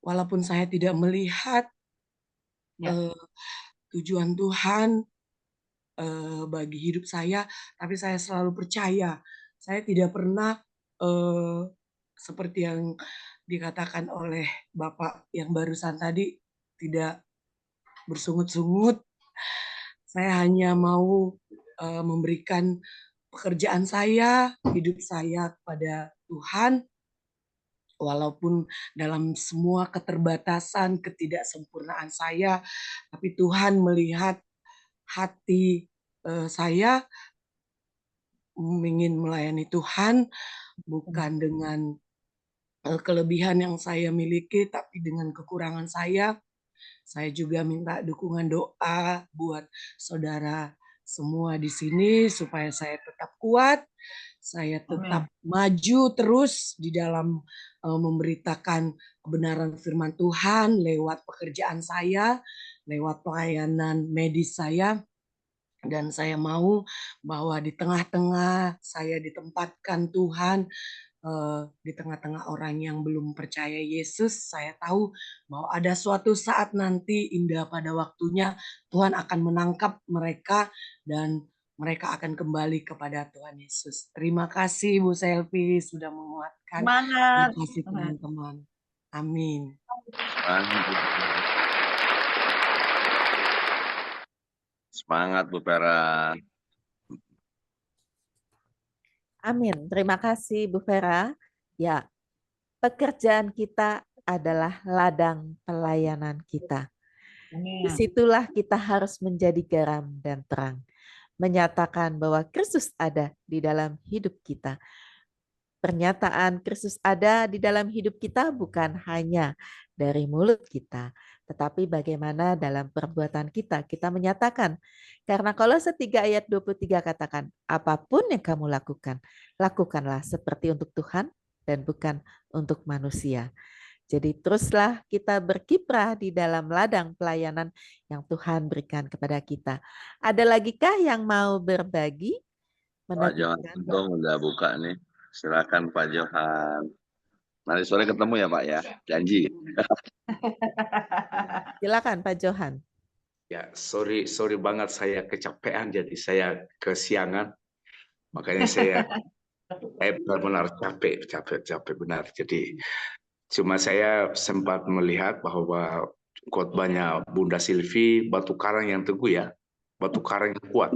walaupun saya tidak melihat tujuan Tuhan bagi hidup saya, tapi saya selalu percaya. Saya tidak pernah seperti yang dikatakan oleh Bapak yang barusan tadi, tidak bersungut-sungut. Saya hanya mau memberikan pekerjaan saya, hidup saya kepada Tuhan, walaupun dalam semua keterbatasan, ketidaksempurnaan saya, tapi Tuhan melihat hati saya ingin melayani Tuhan, bukan dengan kelebihan yang saya miliki, tapi dengan kekurangan saya. Saya juga minta dukungan doa buat saudara semua di sini supaya saya tetap kuat, saya tetap maju terus di dalam memberitakan kebenaran firman Tuhan lewat pekerjaan saya, lewat pelayanan medis saya. Dan saya mau bahwa di tengah-tengah saya ditempatkan Tuhan, di tengah-tengah orang yang belum percaya Yesus, saya tahu bahwa ada suatu saat nanti indah pada waktunya Tuhan akan menangkap mereka dan mereka akan kembali kepada Tuhan Yesus. Terima kasih Bu Selvi sudah menguatkan. Semangat. Terima kasih teman-teman. Amin. Semangat Bu Vera. Amin. Terima kasih Bu Vera. Ya, pekerjaan kita adalah ladang pelayanan kita. Disitulah kita harus menjadi garam dan terang. Menyatakan bahwa Kristus ada di dalam hidup kita. Pernyataan Kristus ada di dalam hidup kita bukan hanya dari mulut kita, tetapi bagaimana dalam perbuatan kita menyatakan. Karena Kolose 3 ayat 23 katakan, apapun yang kamu lakukan, lakukanlah seperti untuk Tuhan dan bukan untuk manusia. Jadi teruslah kita berkiprah di dalam ladang pelayanan yang Tuhan berikan kepada kita. Ada lagi kah yang mau berbagi? Pak Johan udah buka nih. Silakan Pak Johan. Nanti sore ketemu ya Pak ya, janji. Silakan Pak Johan. Ya, sorry banget saya kecapean, jadi saya kesiangan. Makanya saya benar-benar capek benar. Jadi cuma saya sempat melihat bahwa khotbahnya Bunda Silvi, batu karang yang teguh ya, batu karang yang kuat.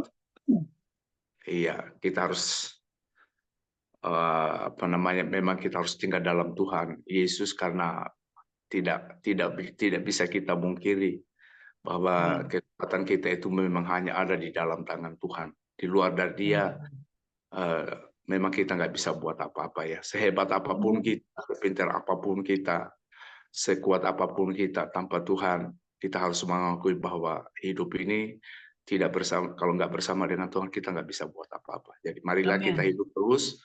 Iya, kita harus memang kita harus tinggal dalam Tuhan Yesus, karena tidak bisa kita mungkiri bahwa kekuatan kita itu memang hanya ada di dalam tangan Tuhan. Di luar dari Dia memang kita nggak bisa buat apa-apa ya. Sehebat apapun kita, sepintar apapun kita, sekuat apapun kita, tanpa Tuhan kita harus mengakui bahwa hidup ini tidak bersama. Kalau nggak bersama dengan Tuhan kita nggak bisa buat apa-apa. Jadi marilah kita hidup terus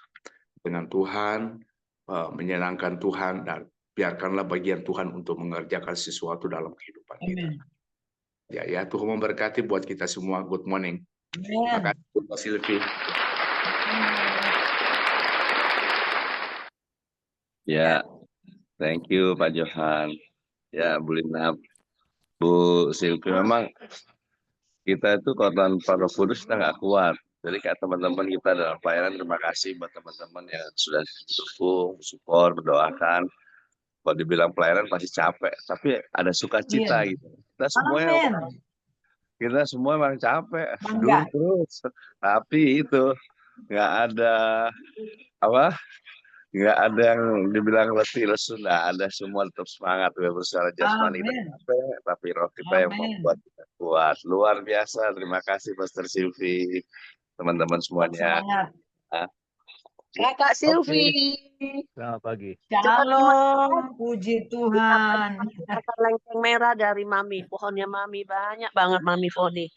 dengan Tuhan, menyenangkan Tuhan, dan biarkanlah bagian Tuhan untuk mengerjakan sesuatu dalam kehidupan kita. Ya, Tuhan memberkati buat kita semua. Good morning. Terima kasih Pak Silvi. Ya, Thank you Pak Johan. Ya Bu Lina, Bu Silvi, memang kita itu kalau tanpa Roh Kudus kita nggak kuat. Jadi kayak teman-teman kita dalam pelayanan, terima kasih buat teman-teman yang sudah mendukung, support, mendoakan. Kalau dibilang pelayanan pasti capek, tapi ada sukacita Iya. gitu. Kita semua emang capek, dulu terus. Tapi itu nggak ada nggak ada yang dibilang letih lesu, nggak ada, semua tetap semangat walaupun secara jasmani kita capek, tapi roh kita yang membuat kita kuat. Luar biasa, terima kasih Pastor Silvi, teman-teman semuanya. Kakak Silvi. Selamat pagi. Shalom, puji Tuhan. Lengkeng merah dari Mami, pohonnya Mami banyak banget Mami Foni.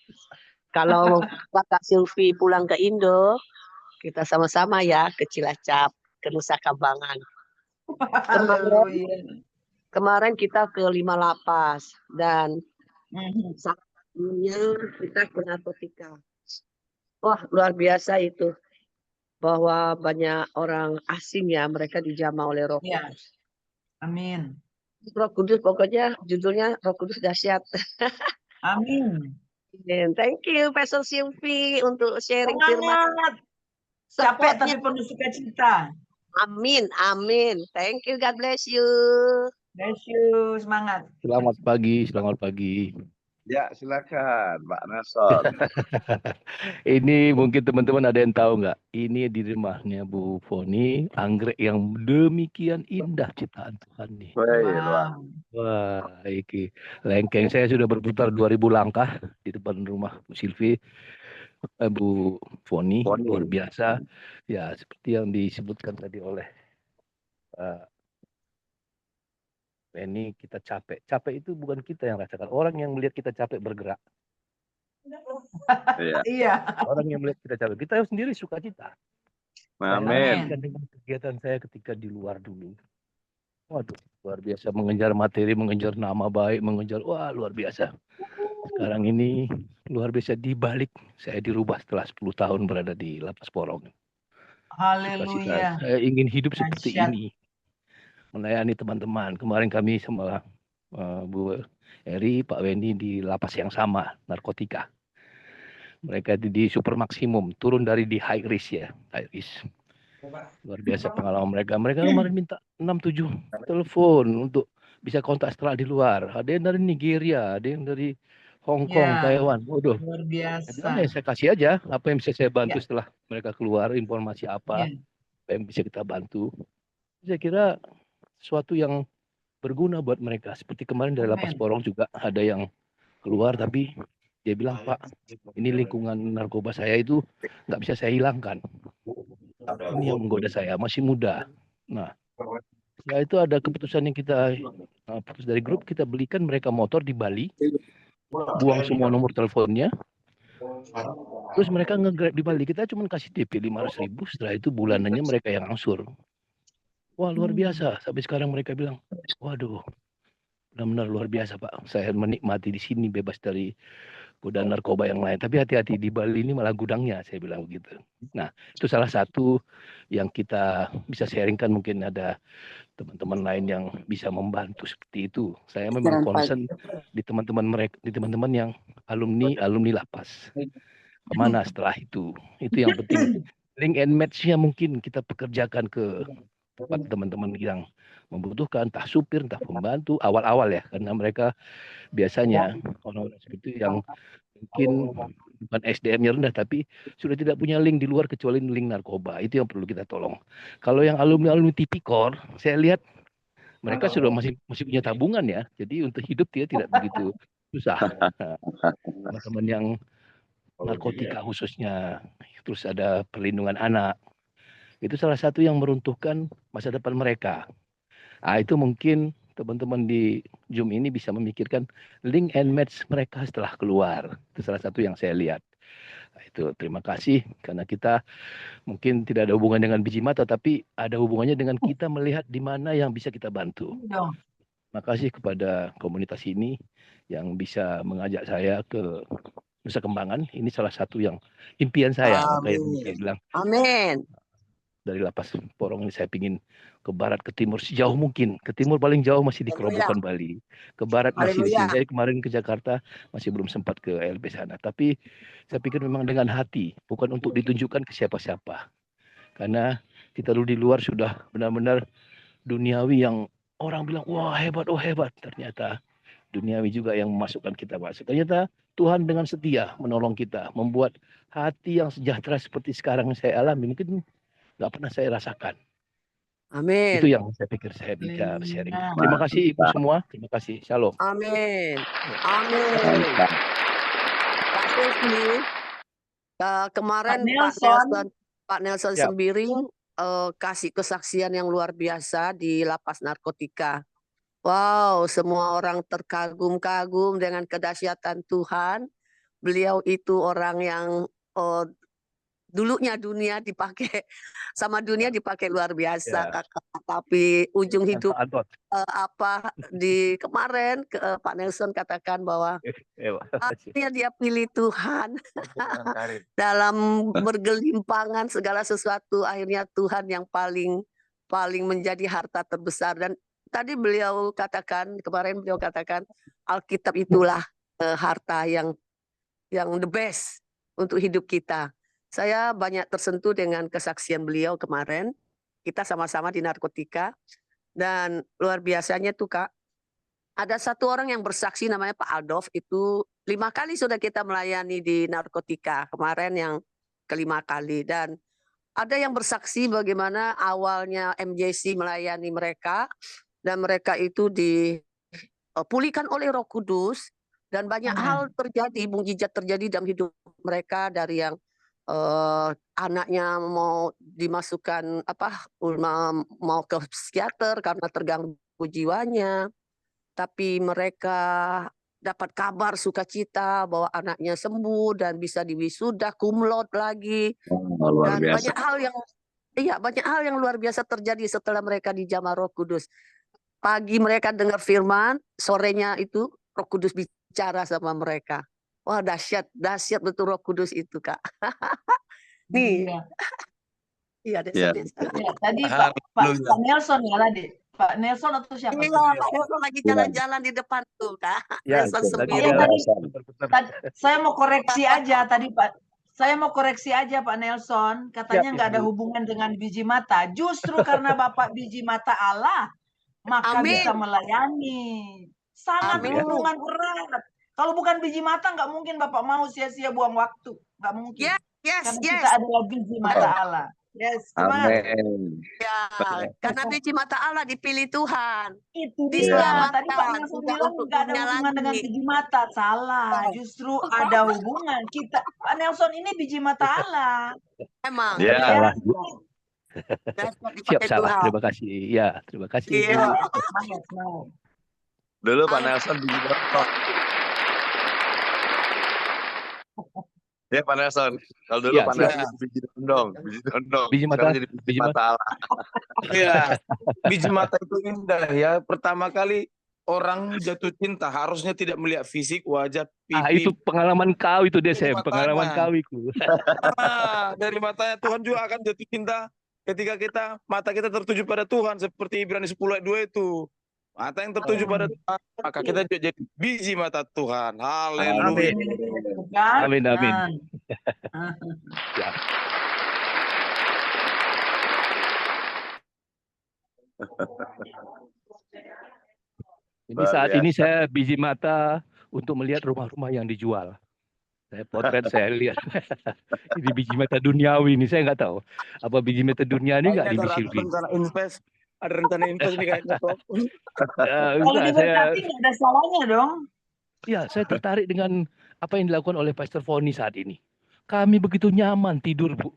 Kalau Kakak Silvi pulang ke Indo, kita sama-sama ya ke Cilacap, ke Nusa Kambangan. Kemarin kita ke 5 lapas dan satunya kita ke narkotika. Wah, luar biasa itu. Bahwa banyak orang asing ya, mereka dijamah oleh Roh Kudus. Amin. Roh Kudus, pokoknya judulnya Roh Kudus dahsyat. Amin. Thank you Pastor Silvi untuk sharing firman. Capek tapi penuh sukacita. Amin, amin. Thank you, God bless you. Bless you, semangat. Selamat pagi. Ya, silakan Pak Nason. Ini mungkin teman-teman ada yang tahu nggak? Ini di rumahnya Bu Foni, anggrek yang demikian indah ciptaan Tuhan nih. Wah, iki lengkeng saya sudah berputar 2000 langkah di depan rumah Bu Silvi, Bu Foni, luar biasa. Ya, seperti yang disebutkan tadi oleh ini, kita capek. Capek itu bukan kita yang rasakan. Orang yang melihat kita capek bergerak. Iya. Orang yang melihat kita capek. Kita sendiri sukacita. Amin. Dengan kegiatan saya ketika di luar dulu. Waduh, luar biasa. Mengejar materi, mengejar nama baik, wah luar biasa. Sekarang ini luar biasa, dibalik saya dirubah setelah 10 tahun berada di Lapas Porong. Haleluya. Saya ingin hidup seperti ini. Melayani teman-teman. Kemarin kami sama Bu Eri, Pak Wendy di lapas yang sama, narkotika. Mereka di super maksimum, turun dari di high risk ya, high risk. Luar biasa pengalaman mereka. Mereka kemarin minta 6-7 telepon untuk bisa kontak setelah di luar. Ada yang dari Nigeria, ada yang dari Hong Kong, Taiwan. Waduh. Luar biasa. Saya kasih aja apa yang bisa saya bantu setelah mereka keluar, informasi apa yang bisa kita bantu. Saya kira sesuatu yang berguna buat mereka. Seperti kemarin dari Lapas Porong juga ada yang keluar, tapi dia bilang, Pak, ini lingkungan narkoba saya itu nggak bisa saya hilangkan. Ini yang menggoda saya, masih muda. Nah, ya itu ada keputusan yang kita putus dari grup, kita belikan mereka motor di Bali, buang semua nomor teleponnya, terus mereka nge-grab di Bali. Kita cuma kasih DP 500.000, setelah itu bulanannya mereka yang angsur. Wah, luar biasa. Sampai sekarang mereka bilang, waduh, benar-benar luar biasa Pak. Saya menikmati di sini bebas dari godaan narkoba yang lain. Tapi hati-hati, di Bali ini malah gudangnya, saya bilang begitu. Nah, itu salah satu yang kita bisa sharingkan. Mungkin ada teman-teman lain yang bisa membantu seperti itu. Saya memang concern di teman-teman mereka, di teman-teman yang alumni lapas. Kemana setelah itu? Itu yang penting. Link and match-nya mungkin kita pekerjakan ke tempat teman-teman yang membutuhkan, entah supir, entah pembantu, awal-awal ya, karena mereka biasanya orang-orang seperti itu yang mungkin bukan SDM-nya rendah, tapi sudah tidak punya link di luar kecuali link narkoba. Itu yang perlu kita tolong. Kalau yang alumni tipikor, saya lihat mereka sudah masih punya tabungan ya, jadi untuk hidup dia tidak begitu susah. Teman-teman yang narkotika khususnya, terus ada perlindungan anak, itu salah satu yang meruntuhkan masa depan mereka. Nah, itu mungkin teman-teman di Zoom ini bisa memikirkan link and match mereka setelah keluar. Itu salah satu yang saya lihat. Nah, itu terima kasih karena kita mungkin tidak ada hubungan dengan biji mata, tapi ada hubungannya dengan kita melihat di mana yang bisa kita bantu. Terima kasih kepada komunitas ini yang bisa mengajak saya ke Nusa Kambangan. Ini salah satu yang impian saya. Kayak saya bilang. Amin. dari lapas Porong ini saya pingin ke barat, ke timur, sejauh mungkin. Ke timur paling jauh masih di Kerobokan Bali. Ke barat masih di sini. Saya kemarin ke Jakarta masih belum sempat ke LB sana. Tapi saya pikir memang dengan hati, bukan untuk ditunjukkan ke siapa-siapa. Karena kita dulu di luar sudah benar-benar duniawi yang orang bilang, wah hebat, oh hebat. Ternyata duniawi juga yang memasukkan kita masuk. Ternyata Tuhan dengan setia menolong kita, membuat hati yang sejahtera seperti sekarang saya alami. Mungkin nggak pernah saya rasakan. Amin. Itu yang saya pikir saya bisa sharing. Terima kasih Ibu semua. Terima kasih. Shalom. Amin. Amin. Pak Silvi, kemarin Pak Nelson Ya. Sembiring kasih kesaksian yang luar biasa di lapas narkotika. Wow, semua orang terkagum-kagum dengan kedahsyatan Tuhan. Beliau itu orang yang dulunya dunia dipakai sama dunia dipakai luar biasa, tapi ujung hidup di kemarin Pak Nelson katakan bahwa akhirnya dia pilih Tuhan dalam bergelimpangan segala sesuatu, akhirnya Tuhan yang paling menjadi harta terbesar. Dan tadi kemarin beliau katakan Alkitab itulah harta yang the best untuk hidup kita. Saya banyak tersentuh dengan kesaksian beliau kemarin. Kita sama-sama di narkotika. Dan luar biasanya tuh Kak, ada satu orang yang bersaksi namanya Pak Adolf. Itu 5 kali sudah kita melayani di narkotika. Kemarin yang ke-5 kali. Dan ada yang bersaksi bagaimana awalnya MJC melayani mereka. Dan mereka itu dipulihkan oleh Roh Kudus. Dan banyak hal terjadi, mukjizat terjadi dalam hidup mereka, dari yang anaknya mau dimasukkan mau ke psikiater karena terganggu jiwanya, tapi mereka dapat kabar sukacita bahwa anaknya sembuh dan bisa diwisuda cum laude lagi. Dan banyak hal yang luar biasa terjadi setelah mereka dijamah Roh Kudus. Pagi mereka dengar firman, sorenya itu Roh Kudus bicara sama mereka. Wah, dahsyat betul Roh Kudus itu, Kak. Nih. Iya, tadi Pak Nelson ya tadi. Pak Nelson atau siapa? Iya, Pak Nelson lagi jalan-jalan di depan tuh, Kak. Ya, Nelson sendiri. Saya mau koreksi aja tadi Pak. Saya mau koreksi aja Pak Nelson. Katanya nggak ada hubungan dengan biji mata. Justru karena Bapak biji mata Allah, maka bisa melayani. Sangat berhubungan erat. Kalau bukan biji mata, nggak mungkin Bapak mau sia-sia buang waktu. Nggak mungkin. Karena kita adalah biji mata Allah. Yes, amin. Ya, karena biji mata Allah dipilih Tuhan. Itu dia. Tadi Pak Nelson bilang nggak ada hubungan dengan biji mata. Salah. Justru ada hubungan. Pak Nelson ini biji mata Allah. Emang. Ya. Siap, salah. Terima kasih. Ya, terima kasih. Iya. Dulu Pak Nelson biji mata. Ya Pak Nelson, kalau dulu Pak Nelson biji dondong. Biji mata, jadi biji mata Allah. Iya, biji mata itu indah ya. Pertama kali orang jatuh cinta harusnya tidak melihat fisik, wajah, pipi. Itu pengalaman kau itu Desem, pengalaman kau itu. Dari matanya Tuhan juga akan jatuh cinta ketika mata kita tertuju pada Tuhan, seperti Ibrani 10 ayat 2 itu. Mata yang tertuju pada Tuhan, maka kita jadi biji mata Tuhan. Haleluya. Amin, amin. Ya. Ini saat ini saya biji mata untuk melihat rumah-rumah yang dijual. Saya potret, saya lihat. Ini biji mata duniawi ini, saya nggak tahu. Apa biji mata dunia ini nggak di Silvi? Ada rencana invest nih kayaknya. Kalau diberkati nggak ada salahnya dong. Ya, saya tertarik dengan apa yang dilakukan oleh Pastor Foni saat ini. Kami begitu nyaman tidur, Bu.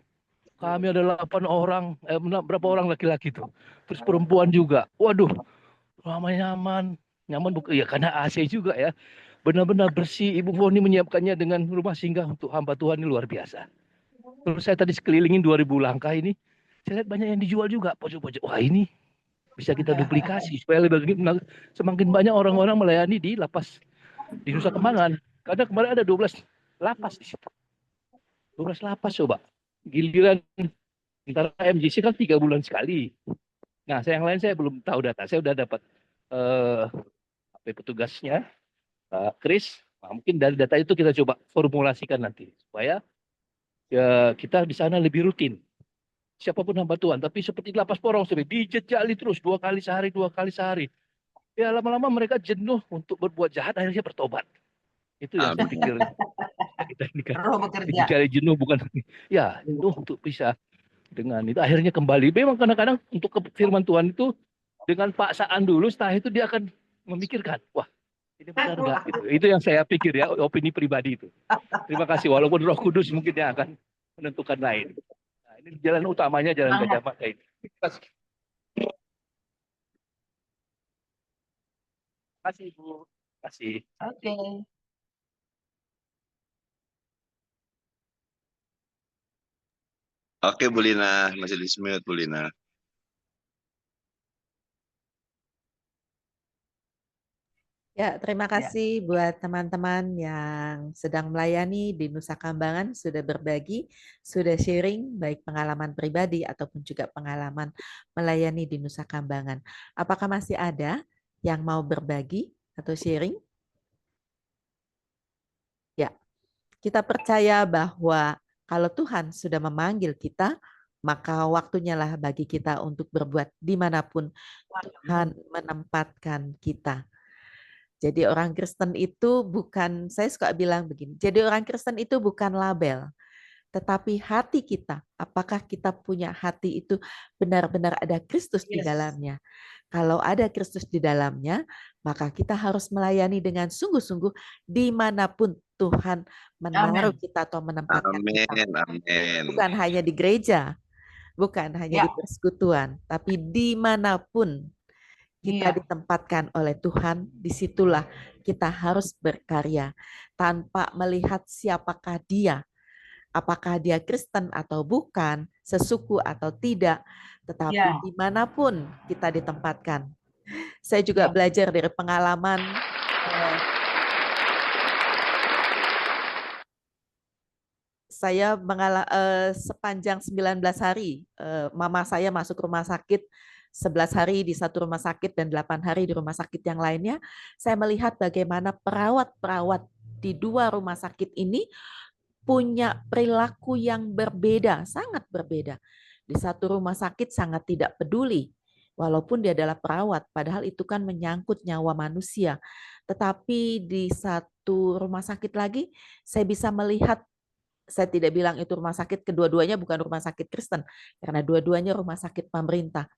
Kami ada 8 orang, berapa orang laki-laki tuh. Terus perempuan juga. Waduh, lama nyaman bukan ya karena AC juga ya. Benar-benar bersih. Ibu Foni menyiapkannya dengan rumah singgah untuk hamba Tuhan ini luar biasa. Terus saya tadi sekelilingin 2000 langkah ini, saya lihat banyak yang dijual juga pojok-pojok. Wah, ini bisa kita duplikasi supaya semakin banyak orang-orang melayani di lapas di Nusa Kambangan. Karena kemarin ada 12 lapas di situ. 12 lapas coba. Giliran Sementara MJC kan 3 bulan sekali. Nah, yang lain saya belum tahu data. Saya udah dapat petugasnya, Chris. Nah, mungkin dari data itu kita coba formulasikan nanti supaya ya kita di sana lebih rutin. Siapapun hamba Tuhan, tapi seperti lapas porong sering dijejali terus 2 kali sehari, 2 kali sehari. Ya lama-lama mereka jenuh untuk berbuat jahat, akhirnya bertobat. Itu yang saya pikir kita ini kan Roh bekerja. dicari jenuh bukan ya jenuh untuk bisa dengan itu akhirnya kembali. Memang kadang-kadang untuk firman Tuhan itu dengan paksaan dulu, setelah itu dia akan memikirkan, wah ini benar nggak gitu. Itu yang saya pikir ya, opini pribadi itu. Terima kasih, walaupun Roh Kudus mungkin yang akan menentukan lain. Nah, ini jalan utamanya, jalan Gajah Mada ini. Terima kasih. Terima kasih Bu. Terima kasih. Oke. Oke, Bu Lina, masih di mute Bu Lina. Ya, terima kasih buat teman-teman yang sedang melayani di Nusa Kambangan, sudah berbagi, sudah sharing, baik pengalaman pribadi ataupun juga pengalaman melayani di Nusa Kambangan. Apakah masih ada yang mau berbagi atau sharing? Ya, kita percaya bahwa kalau Tuhan sudah memanggil kita, maka waktunya lah bagi kita untuk berbuat dimanapun Tuhan menempatkan kita. Jadi orang Kristen itu bukan, saya suka bilang begini, jadi orang Kristen itu bukan label, tetapi hati kita. Apakah kita punya hati itu benar-benar ada Kristus di dalamnya? Kalau ada Kristus di dalamnya, maka kita harus melayani dengan sungguh-sungguh dimanapun Tuhan menaruh kita atau menempatkan kita. Amin. Bukan hanya di gereja, bukan hanya di persekutuan, tapi dimanapun kita ditempatkan oleh Tuhan, disitulah kita harus berkarya tanpa melihat siapakah dia, apakah dia Kristen atau bukan, sesuku atau tidak, tetapi dimanapun kita ditempatkan. Saya juga belajar dari pengalaman saya sepanjang 19 hari, mama saya masuk rumah sakit 11 hari di satu rumah sakit dan 8 hari di rumah sakit yang lainnya. Saya melihat bagaimana perawat-perawat di 2 rumah sakit ini punya perilaku yang berbeda, sangat berbeda. Di satu rumah sakit sangat tidak peduli, walaupun dia adalah perawat, padahal itu kan menyangkut nyawa manusia. Tetapi di satu rumah sakit lagi, saya bisa melihat, saya tidak bilang itu rumah sakit, kedua-duanya bukan rumah sakit Kristen, karena dua-duanya rumah sakit pemerintah.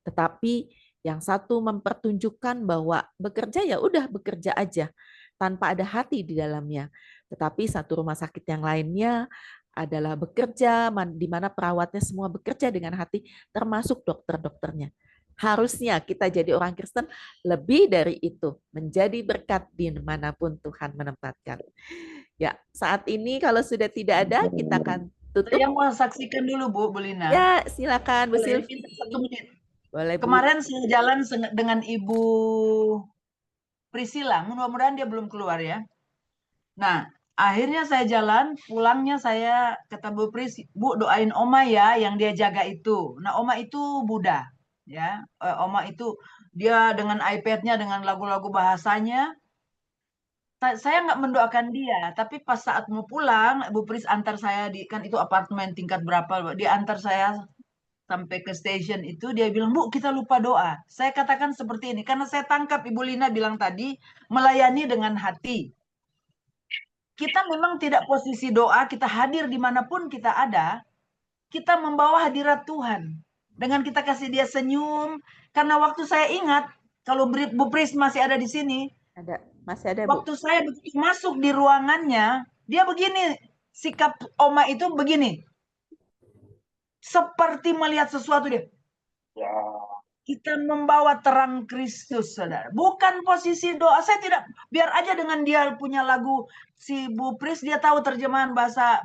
Tetapi yang satu mempertunjukkan bahwa bekerja ya udah bekerja aja, tanpa ada hati di dalamnya. Tetapi satu rumah sakit yang lainnya adalah bekerja, di mana perawatnya semua bekerja dengan hati, termasuk dokter-dokternya. Harusnya kita jadi orang Kristen lebih dari itu, menjadi berkat dimanapun Tuhan menempatkan. Ya, saat ini kalau sudah tidak ada, kita akan tutup. Saya mau saksikan dulu Bu Lina. Ya, silakan Bu Silvi. 1 menit. Boleh, Bu. Kemarin saya jalan dengan Ibu Priscilla, mudah-mudahan dia belum keluar ya. Nah, akhirnya saya jalan, pulangnya saya kata Bu Pris, Bu doain Oma ya yang dia jaga itu. Nah, Oma itu Buddha, ya. Oma itu dia dengan iPad-nya, dengan lagu-lagu bahasanya. Saya nggak mendoakan dia, tapi pas saat mau pulang, Bu Pris antar saya kan itu apartemen tingkat berapa, dia antar saya sampai ke stasiun itu, dia bilang, Bu, kita lupa doa. Saya katakan seperti ini, karena saya tangkap Ibu Lina bilang tadi, melayani dengan hati. Kita memang tidak posisi doa, kita hadir dimanapun kita ada, kita membawa hadirat Tuhan. Dengan kita kasih dia senyum, karena waktu saya ingat, kalau Bu Pris masih ada di sini, masih ada, Bu. Waktu saya begitu masuk di ruangannya, dia begini, sikap Oma itu begini. Seperti melihat sesuatu dia. Ya. Kita membawa terang Kristus, saudara. Bukan posisi doa. Saya tidak, biar aja dengan dia punya lagu, si Bu Pris, dia tahu terjemahan bahasa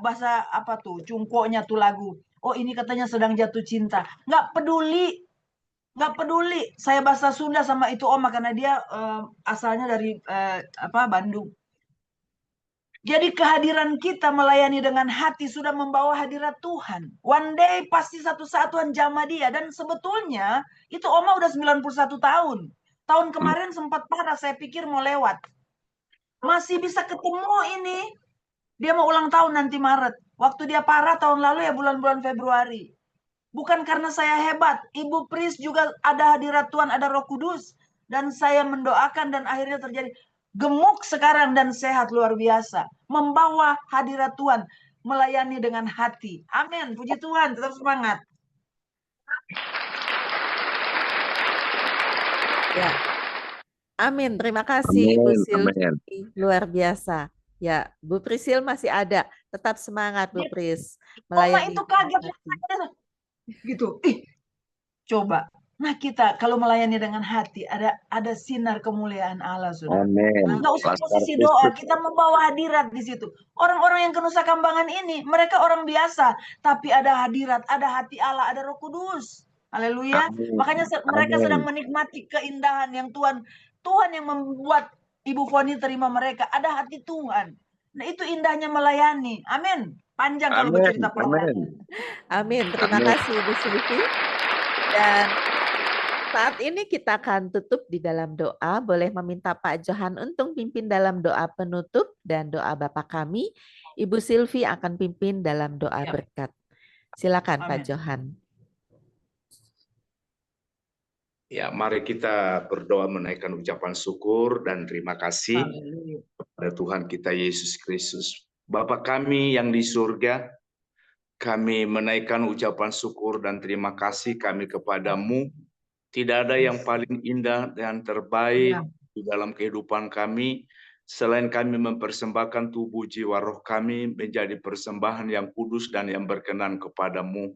apa tuh, cungkoknya tuh lagu. Oh ini katanya sedang jatuh cinta. Nggak peduli. Nggak peduli. Saya bahasa Sunda sama itu Oma, karena dia asalnya dari Bandung. Jadi kehadiran kita melayani dengan hati sudah membawa hadirat Tuhan. One day pasti satu saat Tuhan jamah dia. Dan sebetulnya itu Oma udah 91 tahun. Tahun kemarin sempat parah, saya pikir mau lewat. Masih bisa ketemu ini. Dia mau ulang tahun nanti Maret. Waktu dia parah tahun lalu ya bulan-bulan Februari. Bukan karena saya hebat. Ibu Pris juga ada hadirat Tuhan, ada Roh Kudus. Dan saya mendoakan dan akhirnya terjadi. Gemuk sekarang dan sehat luar biasa. Membawa hadirat Tuhan. Melayani dengan hati. Amin. Puji Tuhan. Tetap semangat. Ya. Amin. Terima kasih Ibu Silvi. Luar biasa. Ya, Bu Prisil masih ada. Tetap semangat Bu Pris. Oma itu kaget. Gitu. Coba. Nah kita kalau melayani dengan hati ada sinar kemuliaan Allah sudah. Nggak usah posisi doa, kita membawa hadirat di situ. Orang-orang yang ke Nusa Kambangan ini mereka orang biasa, tapi ada hadirat, ada hati Allah, ada Roh Kudus. Haleluya. Makanya mereka sedang menikmati keindahan yang Tuhan yang membuat Ibu Foni terima mereka. Ada hati Tuhan. Nah itu indahnya melayani. Amin. Panjang kalau bercerita pelayanan. Amin. Terima kasih Ibu Silvi. Dan saat ini kita akan tutup di dalam doa. Boleh meminta Pak Johan untuk pimpin dalam doa penutup dan doa Bapa kami. Ibu Silvi akan pimpin dalam doa berkat. Silakan Pak Johan. Ya, mari kita berdoa menaikkan ucapan syukur dan terima kasih kepada Tuhan kita Yesus Kristus. Bapa kami yang di surga, kami menaikkan ucapan syukur dan terima kasih kami kepadamu. Tidak ada yang paling indah dan terbaik di dalam kehidupan kami, selain kami mempersembahkan tubuh, jiwa, roh kami menjadi persembahan yang kudus dan yang berkenan kepadamu.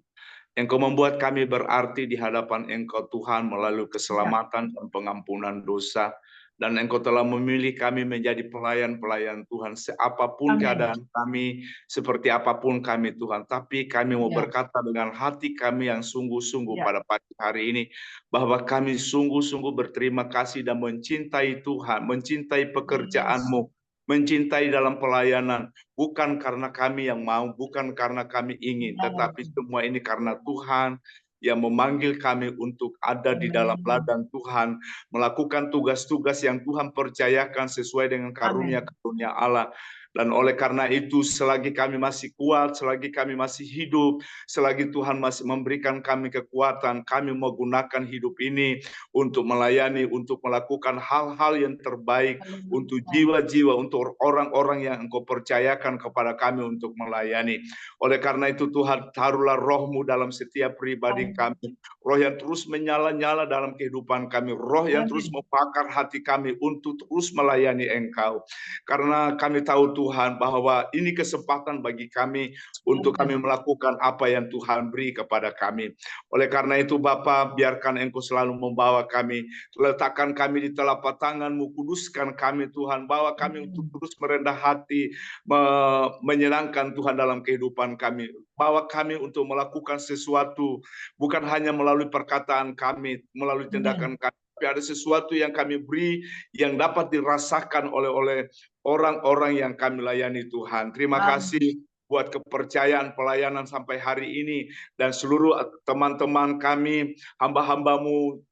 Engkau membuat kami berarti di hadapan Engkau Tuhan melalui keselamatan dan pengampunan dosa. Dan Engkau telah memilih kami menjadi pelayan-pelayan Tuhan. Apapun keadaan kami, seperti apapun kami Tuhan. Tapi kami mau berkata dengan hati kami yang sungguh-sungguh pada pagi hari ini. Bahwa kami sungguh-sungguh berterima kasih dan mencintai Tuhan. Mencintai pekerjaan-Mu. Mencintai dalam pelayanan. Bukan karena kami yang mau, bukan karena kami ingin. Tetapi semua ini karena Tuhan yang memanggil kami untuk ada di dalam ladang Tuhan, melakukan tugas-tugas yang Tuhan percayakan sesuai dengan karunia-karunia Allah. Dan oleh karena itu, selagi kami masih kuat, selagi kami masih hidup, selagi Tuhan masih memberikan kami kekuatan, kami menggunakan hidup ini untuk melayani, untuk melakukan hal-hal yang terbaik untuk jiwa-jiwa, untuk orang-orang yang Engkau percayakan kepada kami untuk melayani. Oleh karena itu Tuhan, taruhlah roh-Mu dalam setiap pribadi kami, roh yang terus menyala-nyala dalam kehidupan kami, roh yang terus membakar hati kami untuk terus melayani Engkau. Karena kami tahu Tuhan bahwa ini kesempatan bagi kami untuk kami melakukan apa yang Tuhan beri kepada kami. Oleh karena itu Bapa, biarkan Engkau selalu membawa kami, letakkan kami di telapak tangan-Mu, kuduskan kami Tuhan, bawa kami untuk terus merendah hati, menyenangkan Tuhan dalam kehidupan kami. Bawa kami untuk melakukan sesuatu, bukan hanya melalui perkataan kami, melalui tindakan kami, tapi ada sesuatu yang kami beri yang dapat dirasakan oleh orang-orang yang kami layani Tuhan. Terima kasih buat kepercayaan pelayanan sampai hari ini, dan seluruh teman-teman kami, hamba-hamba-Mu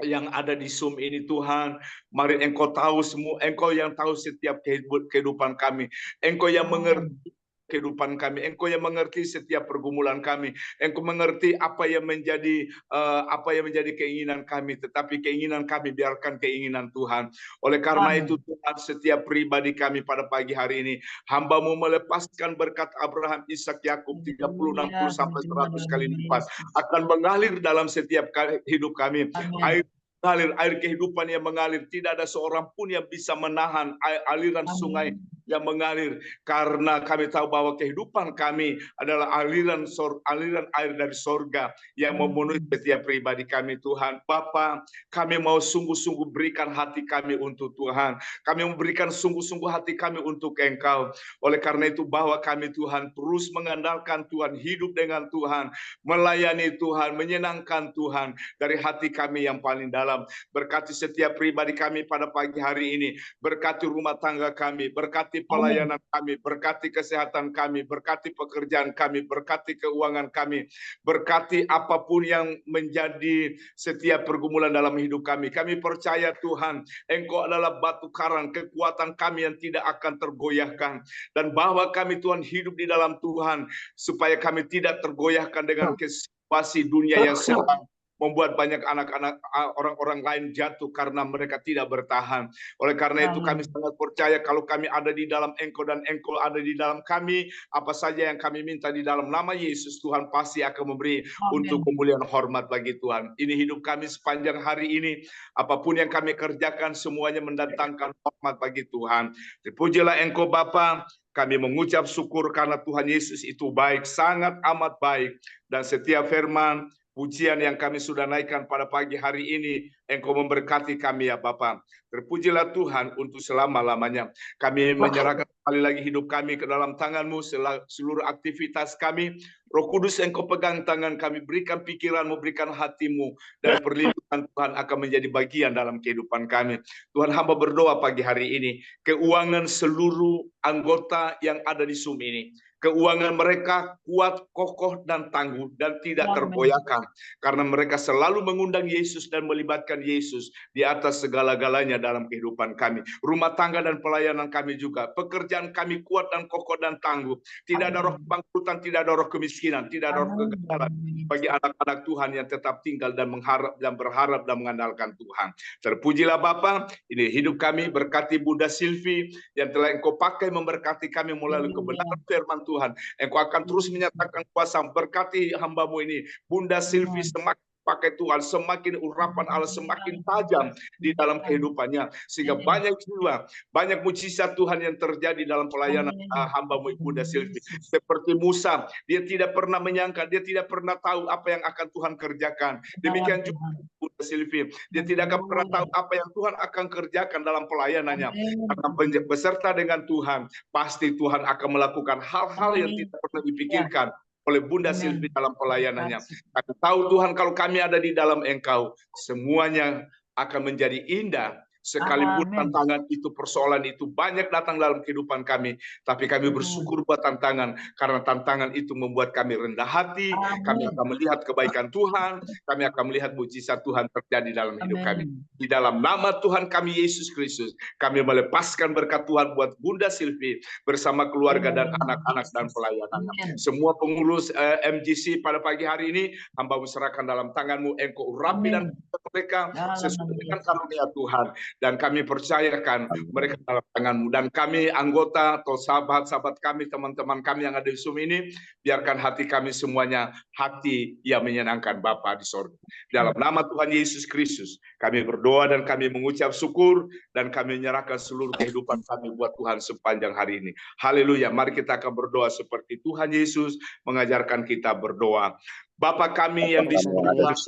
yang ada di Zoom ini Tuhan. Mari Engkau tahu semua, Engkau yang tahu setiap kehidupan kami, Engkau yang mengerti kehidupan kami, Engkau yang mengerti setiap pergumulan kami, Engkau mengerti apa yang menjadi keinginan kami, tetapi keinginan kami biarkan keinginan Tuhan. Oleh karena itu Tuhan, setiap pribadi kami pada pagi hari ini, hamba-Mu melepaskan berkat Abraham, Ishak, Yakub 30, 60 sampai 100 kali lipat akan mengalir dalam setiap hidup kami. Air kehidupan yang mengalir, tidak ada seorang pun yang bisa menahan aliran sungai yang mengalir, karena kami tahu bahwa kehidupan kami adalah aliran air dari sorga yang memenuhi setiap pribadi kami Tuhan. Bapa, kami mau sungguh-sungguh berikan hati kami untuk Tuhan, kami memberikan sungguh-sungguh hati kami untuk Engkau. Oleh karena itu bahwa kami Tuhan terus mengandalkan Tuhan, hidup dengan Tuhan, melayani Tuhan, menyenangkan Tuhan dari hati kami yang paling dalam. Berkati setiap pribadi kami pada pagi hari ini, berkati rumah tangga kami, berkati berkati pelayanan kami, berkati kesehatan kami, berkati pekerjaan kami, berkati keuangan kami, berkati apapun yang menjadi setiap pergumulan dalam hidup kami. Kami percaya Tuhan, Engkau adalah batu karang, kekuatan kami yang tidak akan tergoyahkan. Dan bahwa kami Tuhan hidup di dalam Tuhan, supaya kami tidak tergoyahkan dengan situasi dunia yang sedang membuat banyak anak-anak orang-orang lain jatuh karena mereka tidak bertahan. Oleh karena itu kami sangat percaya kalau kami ada di dalam Engkau dan Engkau ada di dalam kami, apa saja yang kami minta di dalam nama Yesus, Tuhan pasti akan memberi untuk kemuliaan hormat bagi Tuhan. Ini hidup kami sepanjang hari ini, apapun yang kami kerjakan semuanya mendatangkan hormat bagi Tuhan. Terpujilah Engkau Bapa. Kami mengucap syukur karena Tuhan Yesus itu baik, sangat amat baik. Dan setiap firman, pujian yang kami sudah naikkan pada pagi hari ini, Engkau memberkati kami ya Bapa. Terpujilah Tuhan untuk selama-lamanya. Kami menyerahkan sekali lagi hidup kami ke dalam tangan-Mu, seluruh aktivitas kami. Roh Kudus Engkau pegang tangan kami, berikan pikiran-Mu, berikan hati-Mu, dan perlindungan Tuhan akan menjadi bagian dalam kehidupan kami. Tuhan, hamba berdoa pagi hari ini, keuangan seluruh anggota yang ada di Zoom ini, keuangan mereka kuat, kokoh, dan tangguh, dan tidak tergoyahkan. Karena mereka selalu mengundang Yesus dan melibatkan Yesus di atas segala-galanya dalam kehidupan kami. Rumah tangga dan pelayanan kami juga. Pekerjaan kami kuat dan kokoh dan tangguh. Tidak ada roh kebangkrutan, tidak ada roh kemiskinan, tidak ada roh kegagalan bagi anak-anak Tuhan yang tetap tinggal dan mengharap dan berharap dan mengandalkan Tuhan. Terpujilah Bapa, ini hidup kami, berkati Bunda Silvi yang telah Engkau pakai memberkati kami melalui kebenaran firman Tuhan. Engkau akan terus menyatakan kuasa, berkati hamba-Mu ini, Bunda Silvi, semakin pakai Tuhan, semakin urapan Allah semakin tajam di dalam kehidupannya, sehingga banyak jiwa, banyak mujizat Tuhan yang terjadi dalam pelayanan hamba-Mu Bunda Silvi. Seperti Musa, dia tidak pernah menyangka, dia tidak pernah tahu apa yang akan Tuhan kerjakan. Demikian juga Bunda Silvi, dia tidak akan pernah tahu apa yang Tuhan akan kerjakan dalam pelayanannya. Karena beserta dengan Tuhan, pasti Tuhan akan melakukan hal-hal yang tidak pernah dipikirkan oleh Bunda Silvi dalam pelayanannya. Kami tahu Tuhan, kalau kami ada di dalam Engkau, semuanya akan menjadi indah. Sekalipun tantangan itu, persoalan itu banyak datang dalam kehidupan kami, tapi kami bersyukur buat tantangan, karena tantangan itu membuat kami rendah hati. Kami akan melihat kebaikan Tuhan, kami akan melihat mujizat Tuhan terjadi dalam hidup kami. Di dalam nama Tuhan kami Yesus Kristus, kami melepaskan berkat Tuhan buat Bunda Silvi bersama keluarga dan anak-anak dan pelayanannya. Semua pengurus MGC pada pagi hari ini, hamba serahkan dalam tangan-Mu. Engkau urapi dan mereka sesuai dengan karunia Tuhan. Dan kami percayakan mereka dalam tangan-Mu. Dan kami anggota atau sahabat-sahabat kami, teman-teman kami yang ada di Zoom ini, biarkan hati kami semuanya hati yang menyenangkan Bapa di sorga. Dalam nama Tuhan Yesus Kristus, kami berdoa dan kami mengucap syukur, dan kami menyerahkan seluruh kehidupan kami buat Tuhan sepanjang hari ini. Haleluya. Mari kita akan berdoa seperti Tuhan Yesus mengajarkan kita berdoa. Bapa kami yang di surga,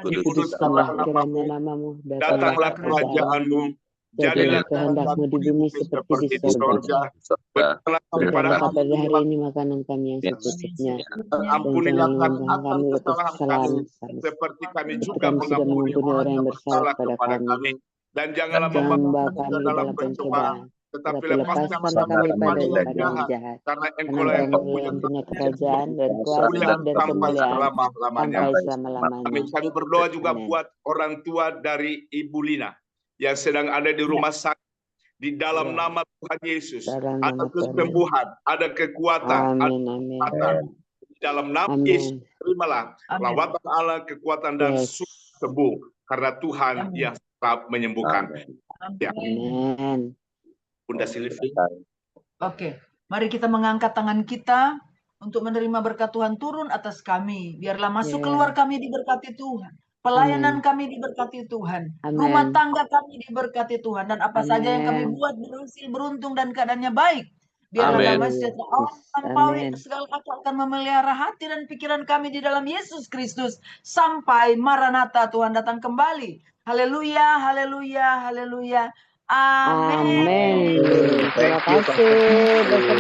dikuduskanlah kiranya namamu, datanglah kerajaan-Mu, jadilah kehendak-Mu di bumi seperti di surga. Berikanlah pada hari ini makanan kami yang secukupnya, ampunilah kami kesalahan kami, seperti kami juga mengampuni orang yang bersalah kepada kami, dan janganlah membawa kami dalam pencobaan, tetapi lepaskan kami pada yang jahat, karena Engkau yang punya kerajaan dan kuasa dan kemuliaan sampai selama-lamanya. Kami berdoa juga buat orang tua dari Ibu Lina yang sedang ada di rumah sakit. Di dalam nama Tuhan Yesus, ada kesembuhan, ada kekuatan, ada di dalam nama Yesus, terimalah lawatan Allah, kekuatan dan sembuh, karena Tuhan yang tetap menyembuhkan. Amin. Bunda Silvi. Oke, mari kita mengangkat tangan kita untuk menerima berkat Tuhan turun atas kami. Biarlah masuk keluar kami diberkati Tuhan. Pelayanan kami diberkati Tuhan. Rumah tangga kami diberkati Tuhan. Dan apa saja yang kami buat berhasil, beruntung, dan keadaannya baik. Biarlah damai sejahtera Allah melampaui segala akal akan memelihara hati dan pikiran kami di dalam Yesus Kristus. Sampai Maranatha, Tuhan datang kembali. Haleluya, haleluya, haleluya. Amin. Terima kasih Dr.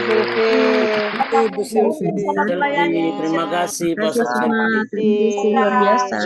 Silvi. Terima kasih Pastor Silvi. Luar biasa.